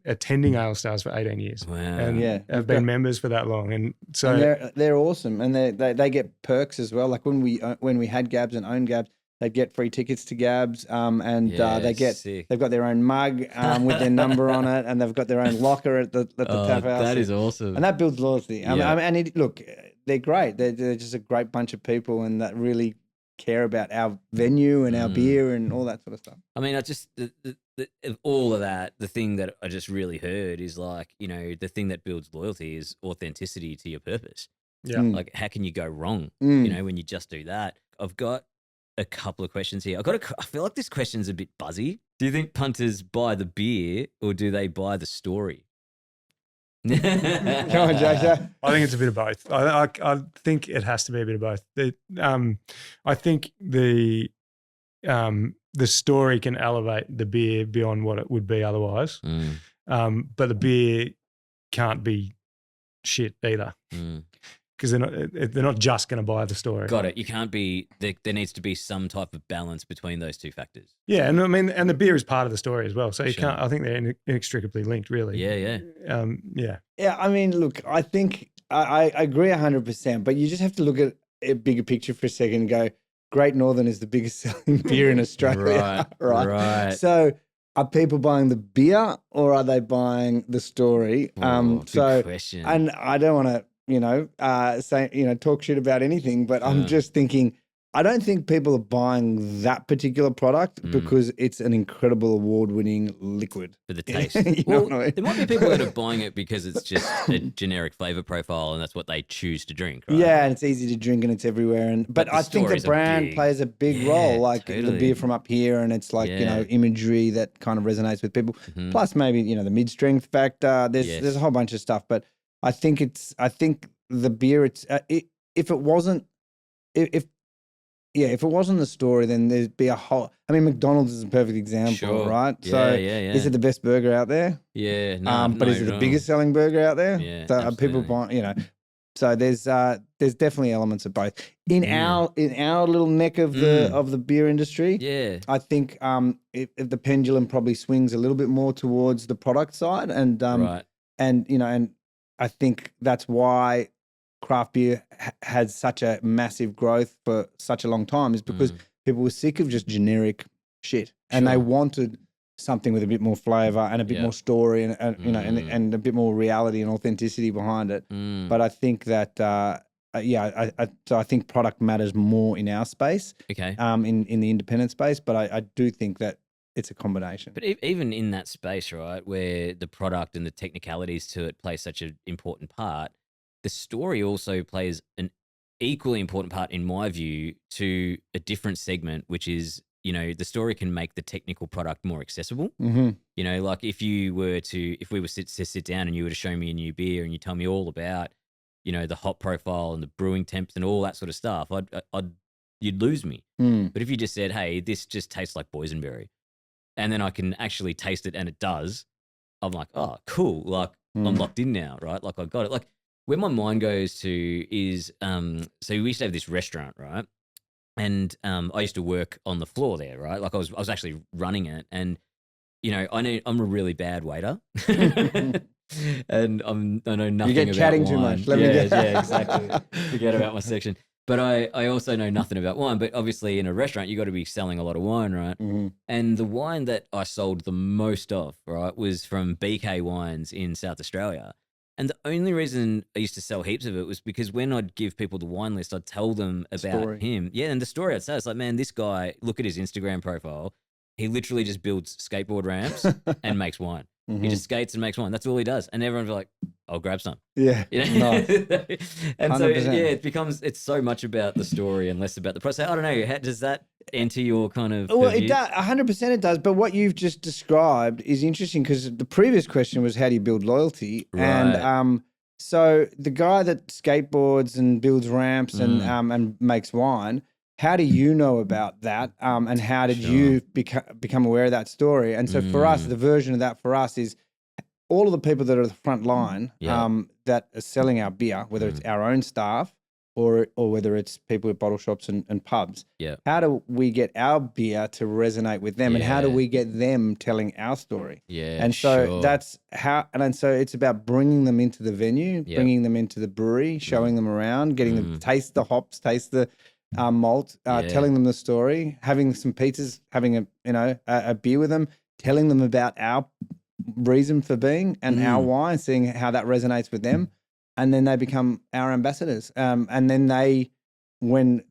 attending Ale Stars for 18 years. Wow. And have been members for that long. And so they're awesome. And they get perks as well. Like when we had Gabs and owned Gabs, they get free tickets to Gabs, they've got their own mug with their number on it, and they've got their own locker at the Tap House. That is awesome, and that builds loyalty. Look, they're great. They're just a great bunch of people, and that really care about our venue and our beer and all that sort of stuff. I mean, I just all of that. The thing that I just really heard is like the thing that builds loyalty is authenticity to your purpose. Yeah, like how can you go wrong? When you just do that. I've got a couple of questions here. I feel like this question's a bit buzzy. Do you think punters buy the beer or do they buy the story? Come on, JJ. I think it's a bit of both. I think it has to be a bit of both. I think the story can elevate the beer beyond what it would be otherwise. But the beer can't be shit either. because they're not just going to buy the story. Got it. You can't be there needs to be some type of balance between those two factors. Yeah, and I mean, and the beer is part of the story as well. So you can't. I think they're inextricably linked, really. Yeah. Yeah. I mean, look, I think I agree 100%, but you just have to look at a bigger picture for a second and go, Great Northern is the biggest selling beer in Australia, right? So are people buying the beer or are they buying the story? Good question. And I don't want to, talk shit about anything, but I'm just thinking, I don't think people are buying that particular product because it's an incredible award-winning liquid. For the taste. Know what I mean? There might be people that are buying it because it's just a generic flavor profile and that's what they choose to drink, right? Yeah, and it's easy to drink and it's everywhere. But I think the brand plays a big role, like the beer from up here, and it's like, imagery that kind of resonates with people. Plus maybe, the mid-strength factor. There's a whole bunch of stuff, but I think the beer, if it wasn't the story, then there'd be a whole. I mean, McDonald's is a perfect example, right? Yeah, is it the best burger out there? Yeah, no. But is it the biggest selling burger out there? Yeah, so are people buying? So there's definitely elements of both in our little neck of the beer industry. Yeah, I think if the pendulum probably swings a little bit more towards the product side, and and I think that's why craft beer had such a massive growth for such a long time, is because people were sick of just generic shit and they wanted something with a bit more flavor and a bit more story and and a bit more reality and authenticity behind it. But I think that so I think product matters more in our space, in the independent space, but I do think that it's a combination. But even in that space, right, where the product and the technicalities to it play such an important part, the story also plays an equally important part, in my view, to a different segment, which is, the story can make the technical product more accessible. Like if we were to sit down and you were to show me a new beer and you tell me all about, the hop profile and the brewing temps and all that sort of stuff, you'd lose me. But if you just said, hey, this just tastes like boysenberry, and then I can actually taste it and it does, I'm like, oh, cool. Like I'm locked in now, right? Like I got it. Like, where my mind goes to is, so we used to have this restaurant, right? And I used to work on the floor there, right? Like I was actually running it, and I'm a really bad waiter, and I know nothing. You get about chatting wine. too much. Yeah, exactly. Forget about my section. But I also know nothing about wine. But obviously, in a restaurant, you got to be selling a lot of wine, right? And the wine that I sold the most of, right, was from BK Wines in South Australia. And the only reason I used to sell heaps of it was because when I'd give people the wine list, I'd tell them about him. Yeah, and the story I'd say, it's like, man, this guy, look at his Instagram profile. He literally just builds skateboard ramps and makes wine. He just skates and makes wine. That's all he does. And everyone's like, I'll grab some. Yeah. Nice. And 100%. so, it's so much about the story and less about the process. I don't know. Does that enter your kind of Well, it does. 100% it does. But what you've just described is interesting, because the previous question was, how do you build loyalty? Right. And so the guy that skateboards and builds ramps and makes wine, how do you know about that? And how did you become aware of that story? And so for us, the version of that for us is all of the people that are the front line that are selling our beer, whether it's our own staff or whether it's people at bottle shops and pubs. Yeah. How do we get our beer to resonate with them, and how do we get them telling our story? Yeah. And so that's how, and so it's about bringing them into the venue, bringing them into the brewery, showing them around, getting them to taste the hops, taste the malt, telling them the story, having some pizzas, having a beer with them, telling them about our reason for being and our why, and seeing how that resonates with them, and then they become our ambassadors. And then when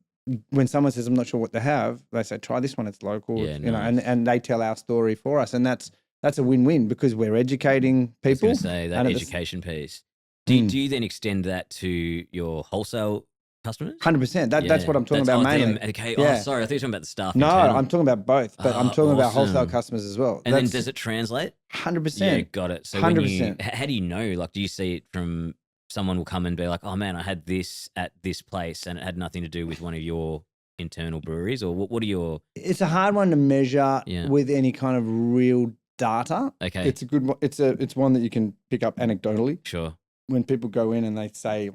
someone says, I'm not sure what to have, they say, try this one, it's local, and they tell our story for us, and that's a win-win, because we're educating people. I was going to say that education piece. Do you then extend that to your wholesale customers? 100%. That's what I'm talking about mainly. Okay. Yeah. Oh, sorry. I thought you were talking about the staff. No, internal. I'm talking about both, but I'm talking about wholesale customers as well. And then does it translate? 100%. Yeah, got it. So 100%. How do you know? Like, do you see it from someone will come and be like, oh man, I had this at this place and it had nothing to do with one of your internal breweries, or what are your? It's a hard one to measure with any kind of real data. Okay. It's a good one. It's one that you can pick up anecdotally. Sure. when people go in and they say,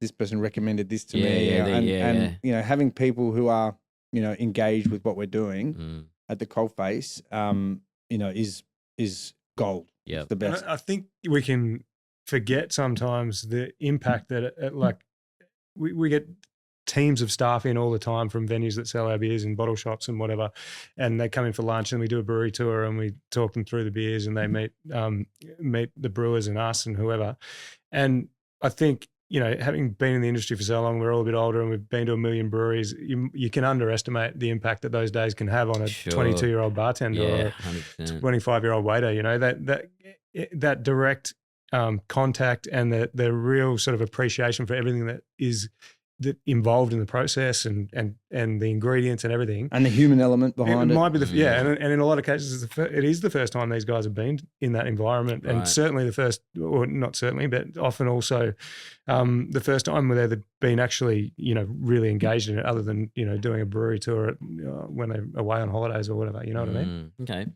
this person recommended this to me, and having people who are, engaged with what we're doing at the coalface, is gold. Yeah, the best. And I think we can forget sometimes the impact that we get teams of staff in all the time from venues that sell our beers in bottle shops and whatever, and they come in for lunch and we do a brewery tour and we talk them through the beers and they meet the brewers and us and whoever. And I think, having been in the industry for so long, we're all a bit older and we've been to a million breweries. You can underestimate the impact that those days can have on a 22-year-old bartender or a 25-year-old waiter. That direct contact and the real sort of appreciation for everything that is involved in the process and the ingredients and everything, and the human element behind it. Might be and in a lot of cases it is the first time these guys have been in that environment, and certainly the first, or not certainly, but often also the first time where they've been actually really engaged in it, other than doing a brewery tour when they're away on holidays or whatever. You know what I mean? Okay.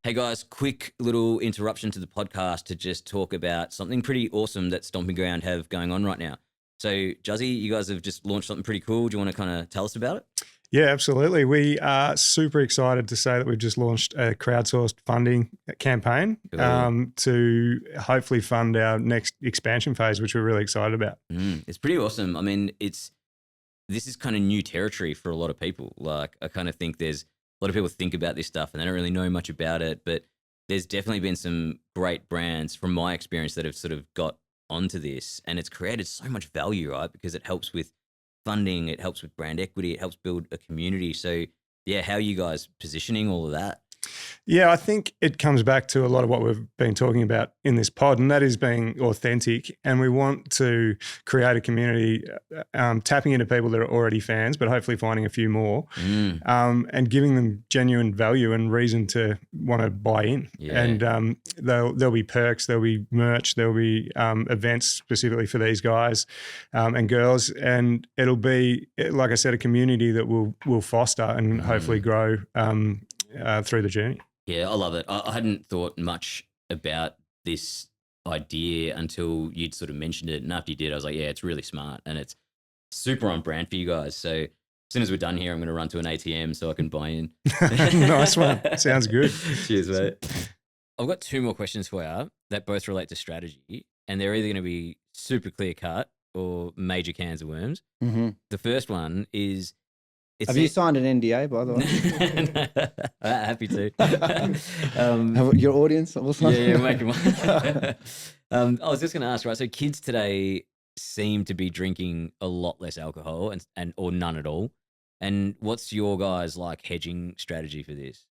Hey guys, quick little interruption to the podcast to just talk about something pretty awesome that Stomping Ground have going on right now. So, Juzzy, you guys have just launched something pretty cool. Do you want to kind of tell us about it? Yeah, absolutely. We are super excited to say that we've just launched a crowdsourced funding campaign to hopefully fund our next expansion phase, which we're really excited about. It's pretty awesome. I mean, this is kind of new territory for a lot of people. Like, I kind of think there's a lot of people think about this stuff and they don't really know much about it, but there's definitely been some great brands from my experience that have sort of got onto this, and it's created so much value, right? Because it helps with funding, it helps with brand equity, it helps build a community. So yeah, how are you guys positioning all of that? Yeah, I think it comes back to a lot of what we've been talking about in this pod, and that is being authentic. And we want to create a community, tapping into people that are already fans, but hopefully finding a few more, and giving them genuine value and reason to want to buy in. Yeah. And there'll be perks, there'll be merch, there'll be events specifically for these guys and girls, and it'll be, like I said, a community that will foster and hopefully grow through the journey. Yeah, I love it. I hadn't thought much about this idea until you'd sort of mentioned it. And after you did, I was like, yeah, it's really smart and it's super on brand for you guys. So as soon as we're done here, I'm going to run to an ATM so I can buy in. Nice one. Sounds good. Cheers, mate. I've got two more questions for you that both relate to strategy, and they're either going to be super clear cut or major cans of worms. Mm-hmm. The first one is, have you signed an NDA, by the way? Happy to. Your audience also? Yeah, making one. I was just going to ask, right? So kids today seem to be drinking a lot less alcohol and or none at all. And what's your guys' hedging strategy for this?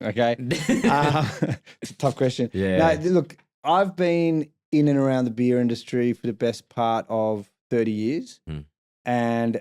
Okay, it's a tough question. Yeah. No, look, I've been in and around the beer industry for the best part of 30 years, and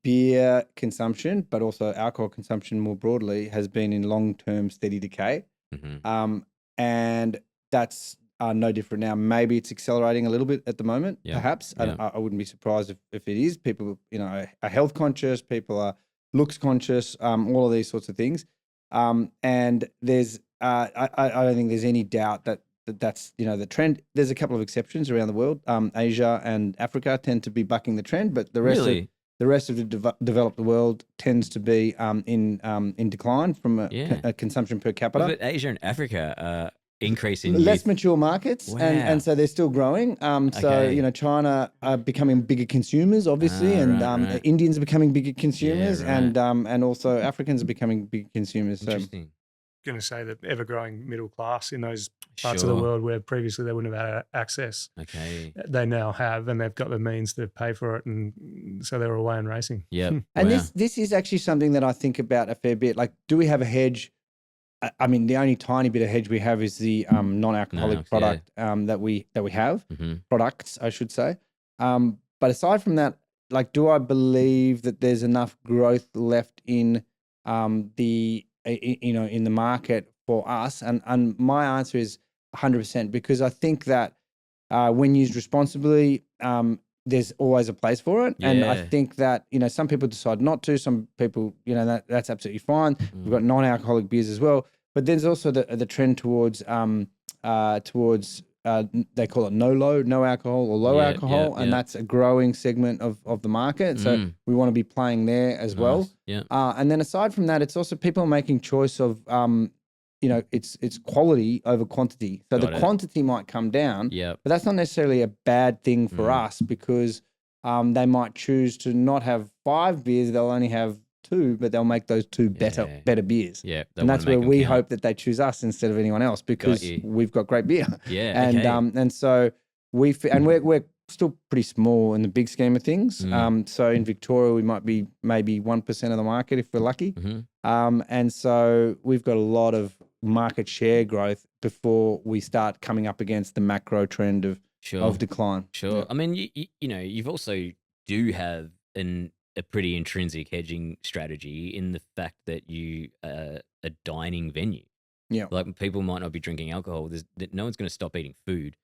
beer consumption, but also alcohol consumption more broadly, has been in long-term steady decay. Mm-hmm. And that's no different now. Maybe it's accelerating a little bit at the moment, perhaps. Yeah. I wouldn't be surprised if it is. People, are health conscious, people are looks conscious, all of these sorts of things. And there's, I don't think there's any doubt that's the trend. There's a couple of exceptions around the world. Asia and Africa tend to be bucking the trend, but the rest of the developed world tends to be in decline from a consumption per capita. But Asia and Africa increasing less mature markets, and so they're still growing. So China are becoming bigger consumers, obviously, and Indians are becoming bigger consumers, and also Africans are becoming bigger consumers. Interesting. Going to say the ever-growing middle class in those parts of the world where previously they wouldn't have had access. Okay. They now have, and they've got the means to pay for it, and so they're away and racing. Yeah. And this is actually something that I think about a fair bit. Like, do we have a hedge? I mean, the only tiny bit of hedge we have is the non-alcoholic product that we have, products, I should say. But aside from that, do I believe that there's enough growth left in in the market for us? And my answer is 100%, because I think that when used responsibly, there's always a place for it. Yeah. And I think that, some people decide not to, some people, that's absolutely fine. We've got non-alcoholic beers as well. But there's also the trend towards they call it no alcohol or low alcohol, and that's a growing segment of the market. So we want to be playing there as well. Yeah. And then aside from that, it's also people making choice of it's quality over quantity. So the quantity might come down, but that's not necessarily a bad thing for us because they might choose to not have 5 beers; they'll only have 2, but they'll make those 2 better beers. Yeah, and that's where we hope that they choose us instead of anyone else because we've got great beer. Yeah, and so we're still pretty small in the big scheme of things. So in Victoria, we might be maybe 1% of the market if we're lucky. And so we've got a lot of market share growth before we start coming up against the macro trend of decline. Sure. Yeah. I mean, you've also do have a pretty intrinsic hedging strategy in the fact that you are a dining venue. Yeah. Like people might not be drinking alcohol. No one's going to stop eating food.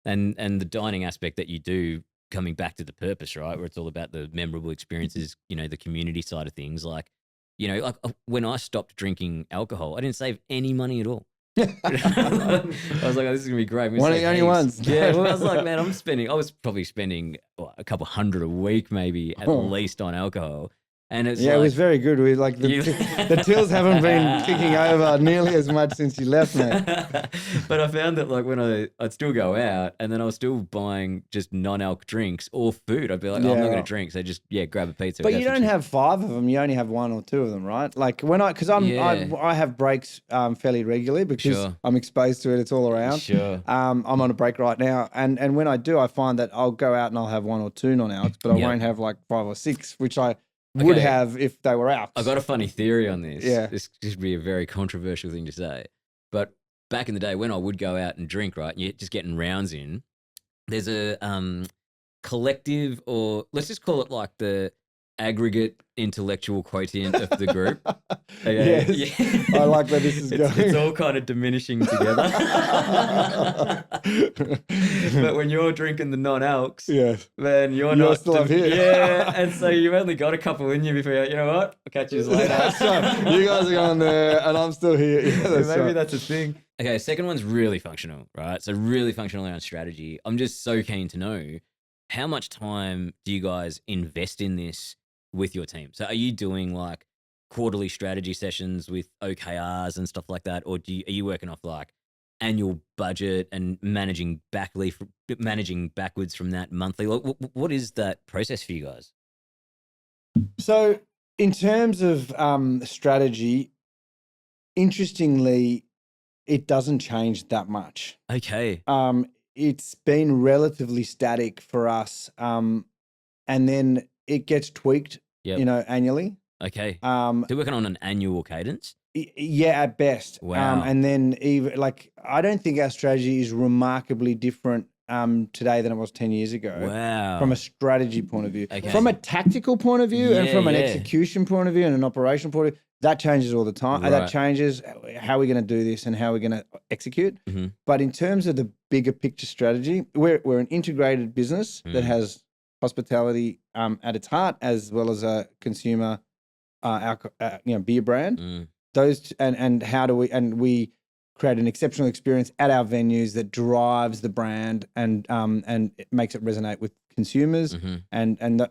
and the dining aspect that you do, coming back to the purpose, right, where it's all about the memorable experiences, the community side of things. Like, like when I stopped drinking alcohol, I didn't save any money at all. I was like, oh, this is gonna be great. One of the only ones. Yeah, well, I was like, man, I was probably spending a couple $100 a week, maybe at least on alcohol. And it's it was very good. We like the tills haven't been kicking over nearly as much since you left, mate. But I found that like when I'd still go out and then I was still buying just non-alc drinks or food. I'd be like, I'm not going to drink, so just grab a pizza. But you don't have 5 of them. You only have 1 or 2 of them, right? Like when I have breaks fairly regularly because I'm exposed to it. It's all around. Sure. I'm on a break right now, and when I do, I find that I'll go out and I'll have 1 or 2 non-alcs, but I won't have like 5 or 6, which I would have if they were out. I got a funny theory on this. Yeah. This could be a very controversial thing to say. But back in the day when I would go out and drink, right, and you're just getting rounds in, there's a collective, or let's just call it like the aggregate intellectual quotient of the group. Okay? Yes. Yeah. I like where this is going. It's all kind of diminishing together. But when you're drinking the non-alcs, then you're not still up here. Yeah, and so you've only got a couple in you before you know what? I'll catch you later. Right. You guys are going there and I'm still here. Yeah, maybe that's a thing. Okay, second one's really functional, right? So really functional around strategy. I'm just so keen to know, how much time do you guys invest in this with your team? So are you doing like quarterly strategy sessions with OKRs and stuff like that? Or are you working off like annual budget and managing backwards from that monthly? What is that process for you guys? So in terms of strategy, interestingly, it doesn't change that much. Okay. It's been relatively static for us. And then it gets tweaked, annually. Okay. So you're working on an annual cadence? Yeah, at best. Wow. And then even like, I don't think our strategy is remarkably different today than it was 10 years ago. Wow. From a strategy point of view. Okay. From a tactical point of view and from an execution point of view and an operational point of view, that changes all the time. Right. That changes how we're going to do this and how we're going to execute. Mm-hmm. But in terms of the bigger picture strategy, we're an integrated business that has hospitality at its heart, as well as a consumer, beer brand. Those and how do we create an exceptional experience at our venues that drives the brand and it makes it resonate with consumers, and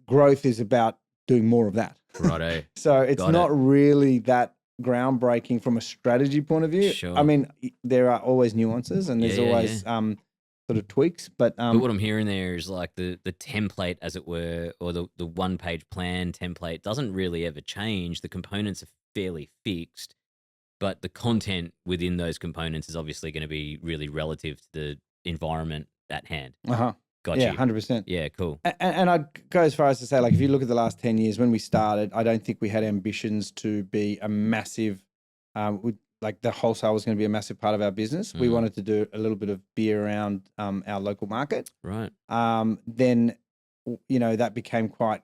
growth is about doing more of that. Righto. So it's not really that groundbreaking from a strategy point of view. Sure. I mean, there are always nuances and there's always sort of tweaks, but what I'm hearing there is like the template, as it were, or the 1-page plan template doesn't really ever change. The components are fairly fixed, but the content within those components is obviously going to be really relative to the environment at hand. Got you. 100%. Yeah, cool. And I'd go as far as to say, like, if you look at the last 10 years when we started, I don't think we had ambitions to be a massive, like the wholesale was going to be a massive part of our business. We wanted to do a little bit of beer around our local market. Right. Then, that became quite,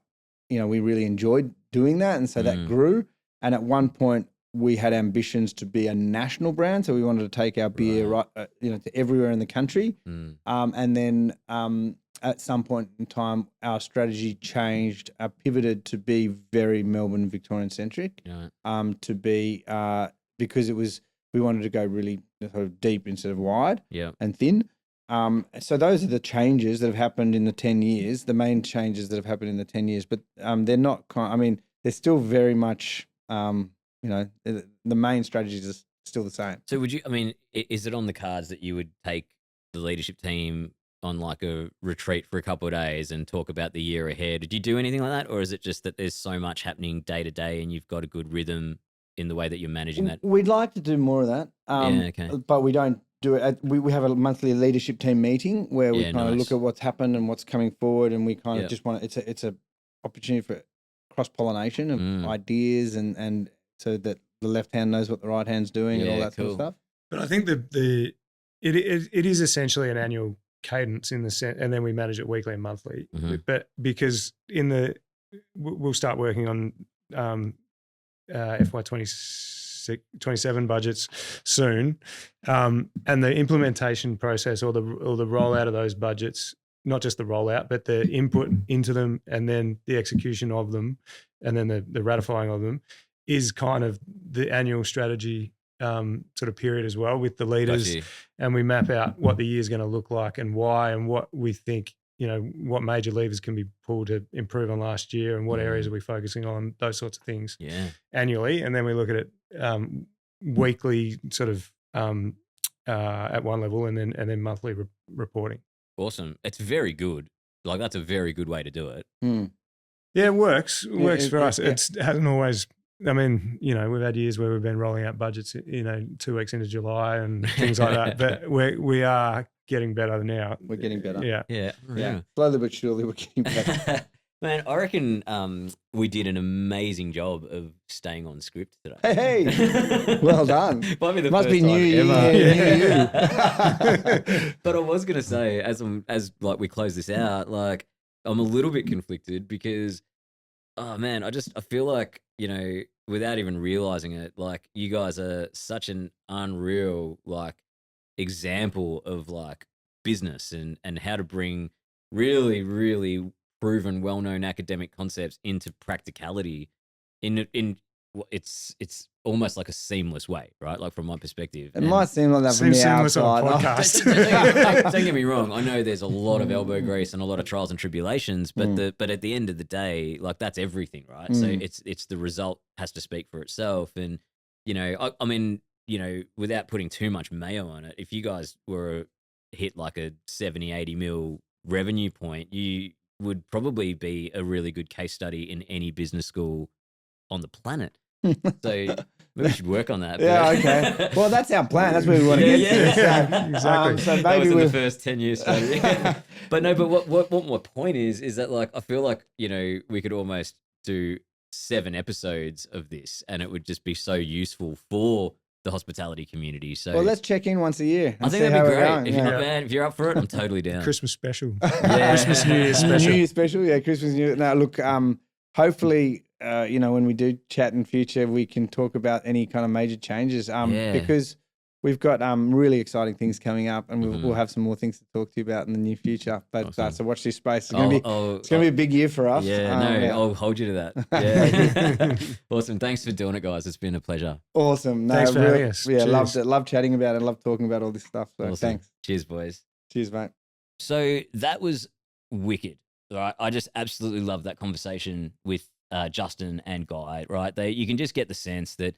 we really enjoyed doing that. And so that grew. And at one point, we had ambitions to be a national brand, so we wanted to take our beer to everywhere in the country. And then at some point in time, our strategy changed, pivoted to be very Melbourne Victorian centric. To be because we wanted to go really sort of deep instead of wide Yeah. and thin. So those are the changes that have happened in the 10 years, the main changes that have happened in the 10 years, but they're not, they're still very much, the main strategies are still the same. So is it on the cards that you would take the leadership team on like a retreat for a couple of days and talk about the year ahead? Did you do anything like that? Or is it just that there's so much happening day to day and you've got a good rhythm in the way that you're managing that? We'd like to do more of that. But we don't do it. We have a monthly leadership team meeting where we kind of look at what's happened and what's coming forward. And we kind of just want to, it's a opportunity for cross-pollination of ideas and so that the left hand knows what the right hand's doing and all that sort of stuff. But I think it is essentially an annual cadence in the sense, and then we manage it weekly and monthly. Mm-hmm. But because we'll start working on FY 27 budgets soon, and the implementation process or the rollout of those budgets, not just the rollout, but the input into them and then the execution of them, and then the ratifying of them is kind of the annual strategy sort of period as well with the leaders. And we map out what the year's going to look like and why, and what we think, what major levers can be pulled to improve on last year and what areas are we focusing on, those sorts of things annually. And then we look at it weekly sort of at one level and then monthly reporting. Awesome. It's very good. Like that's a very good way to do it. Yeah, it works. It works for us. It hasn't always... we've had years where we've been rolling out budgets, 2 weeks into July and things like that. But we are getting better now. We're getting better. Yeah. Slowly but surely, we're getting better. Man, I reckon we did an amazing job of staying on script today. Hey, well done. Must be new year. New. But I was gonna say, as we close this out, like I'm a little bit conflicted because, oh man, I feel like, without even realizing it, like you guys are such an unreal like example of like business and how to bring really, really proven, well-known academic concepts into practicality it's almost like a seamless way, right? Like from my perspective. It might seem like that from the outside. Don't get me wrong. I know there's a lot of elbow grease and a lot of trials and tribulations, but but at the end of the day, like that's everything, right? So it's the result has to speak for itself. And, without putting too much mayo on it, if you guys were hit like a 70, 80 mil revenue point, you would probably be a really good case study in any business school on the planet. So maybe we should work on that. Yeah, okay. Well, that's our plan. That's where we want to get to. Exactly. So maybe that was in the first 10 years strategy. But what my point is that like I feel like, we could almost do 7 episodes of this and it would just be so useful for the hospitality community. So let's check in once a year. I think that'd be great. If you're not bad, if you're up for it, I'm totally down. Christmas special. Christmas, New Year special. New Year special, Christmas, New Year. Now, look, hopefully, when we do chat in future, we can talk about any kind of major changes because we've got really exciting things coming up and we'll have some more things to talk to you about in the near future. But awesome. So watch this space. It's going to be a big year for us. I'll hold you to that. Yeah. Awesome. Thanks for doing it, guys. It's been a pleasure. Awesome. Thanks for having us. Yeah, loved chatting about it. Loved talking about all this stuff. So awesome. Thanks. Cheers, boys. Cheers, mate. So that was wicked. Right? I just absolutely love that conversation with Justin and Guy, right? You can just get the sense that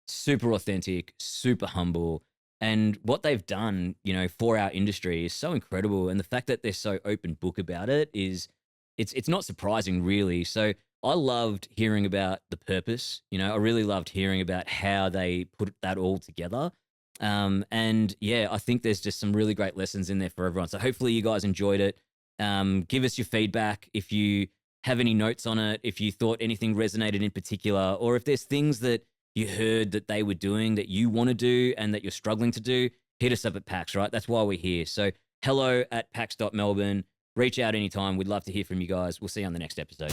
super authentic, super humble, and what they've done, for our industry is so incredible. And the fact that they're so open book about it is, it's not surprising really. So I loved hearing about the purpose. I really loved hearing about how they put that all together. And yeah, I think there's just some really great lessons in there for everyone. So hopefully you guys enjoyed it. Give us your feedback if you have any notes on it, if you thought anything resonated in particular, or if there's things that you heard that they were doing that you want to do and that you're struggling to do, hit us up at PAX, right? That's why we're here. So hello@pax.melbourne. Reach out anytime. We'd love to hear from you guys. We'll see you on the next episode.